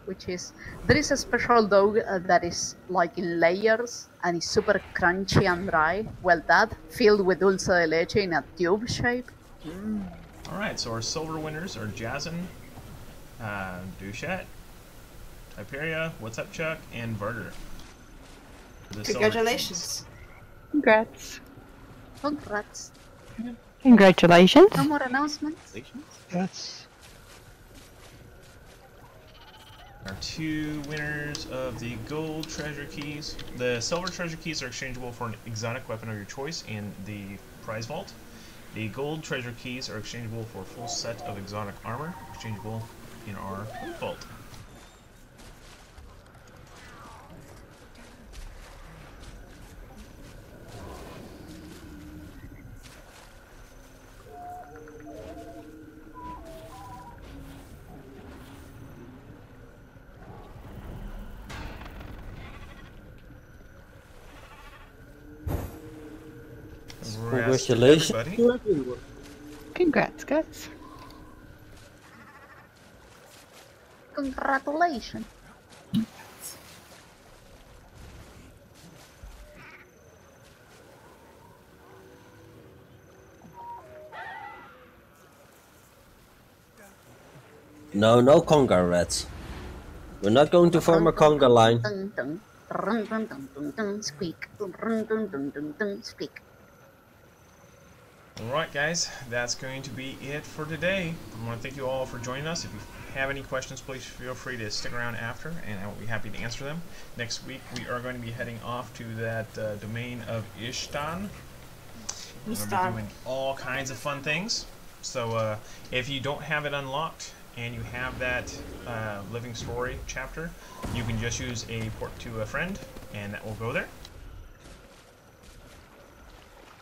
Which is, there is a special dog that is like in layers and is super crunchy and dry. Well, that filled with dulce de leche in a tube shape. Alright, so our silver winners are Jazzin, Duchette, Typeria, What's Up Chuck, and Varder. Congratulations. Congrats. Congrats. Congratulations. No more announcements? That's Our two winners of the gold treasure keys. The silver treasure keys are exchangeable for an exotic weapon of your choice in the prize vault. The gold treasure keys are exchangeable for a full set of exotic armor, exchangeable in our loot vault. Congratulations. Everybody. Congrats, guys. Congratulations. No, no conga rats. We're not going to form a conga line. Dun, dun, dun, dun, dun, dun, dun, squeak. Dun, dun, dun, dun, dun, dun, squeak. Alright guys, that's going to be it for today. I want to thank you all for joining us. If you have any questions, please feel free to stick around after, and I will be happy to answer them. Next week, we are going to be heading off to that domain of Ishtan. We're going to be doing all kinds of fun things. So if you don't have it unlocked, and you have that living story chapter, you can just use a port to a friend, and that will go there.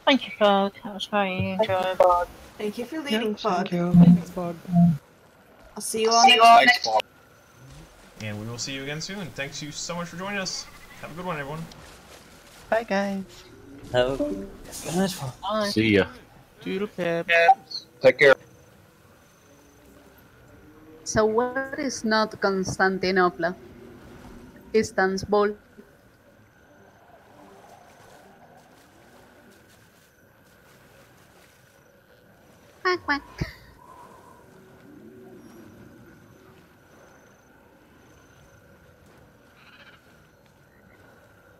Thank you, Fog. That was very enjoyable. Thank you for leading, Fog. thank you. Thanks, Fog. I'll see you all next week. And we will see you again soon. Thanks you so much for joining us. Have a good one, everyone. Bye, guys. Have a good night. Bye. See ya. Doodle pip. Take care. So what is not Constantinople? Istanbul. Quack, quack.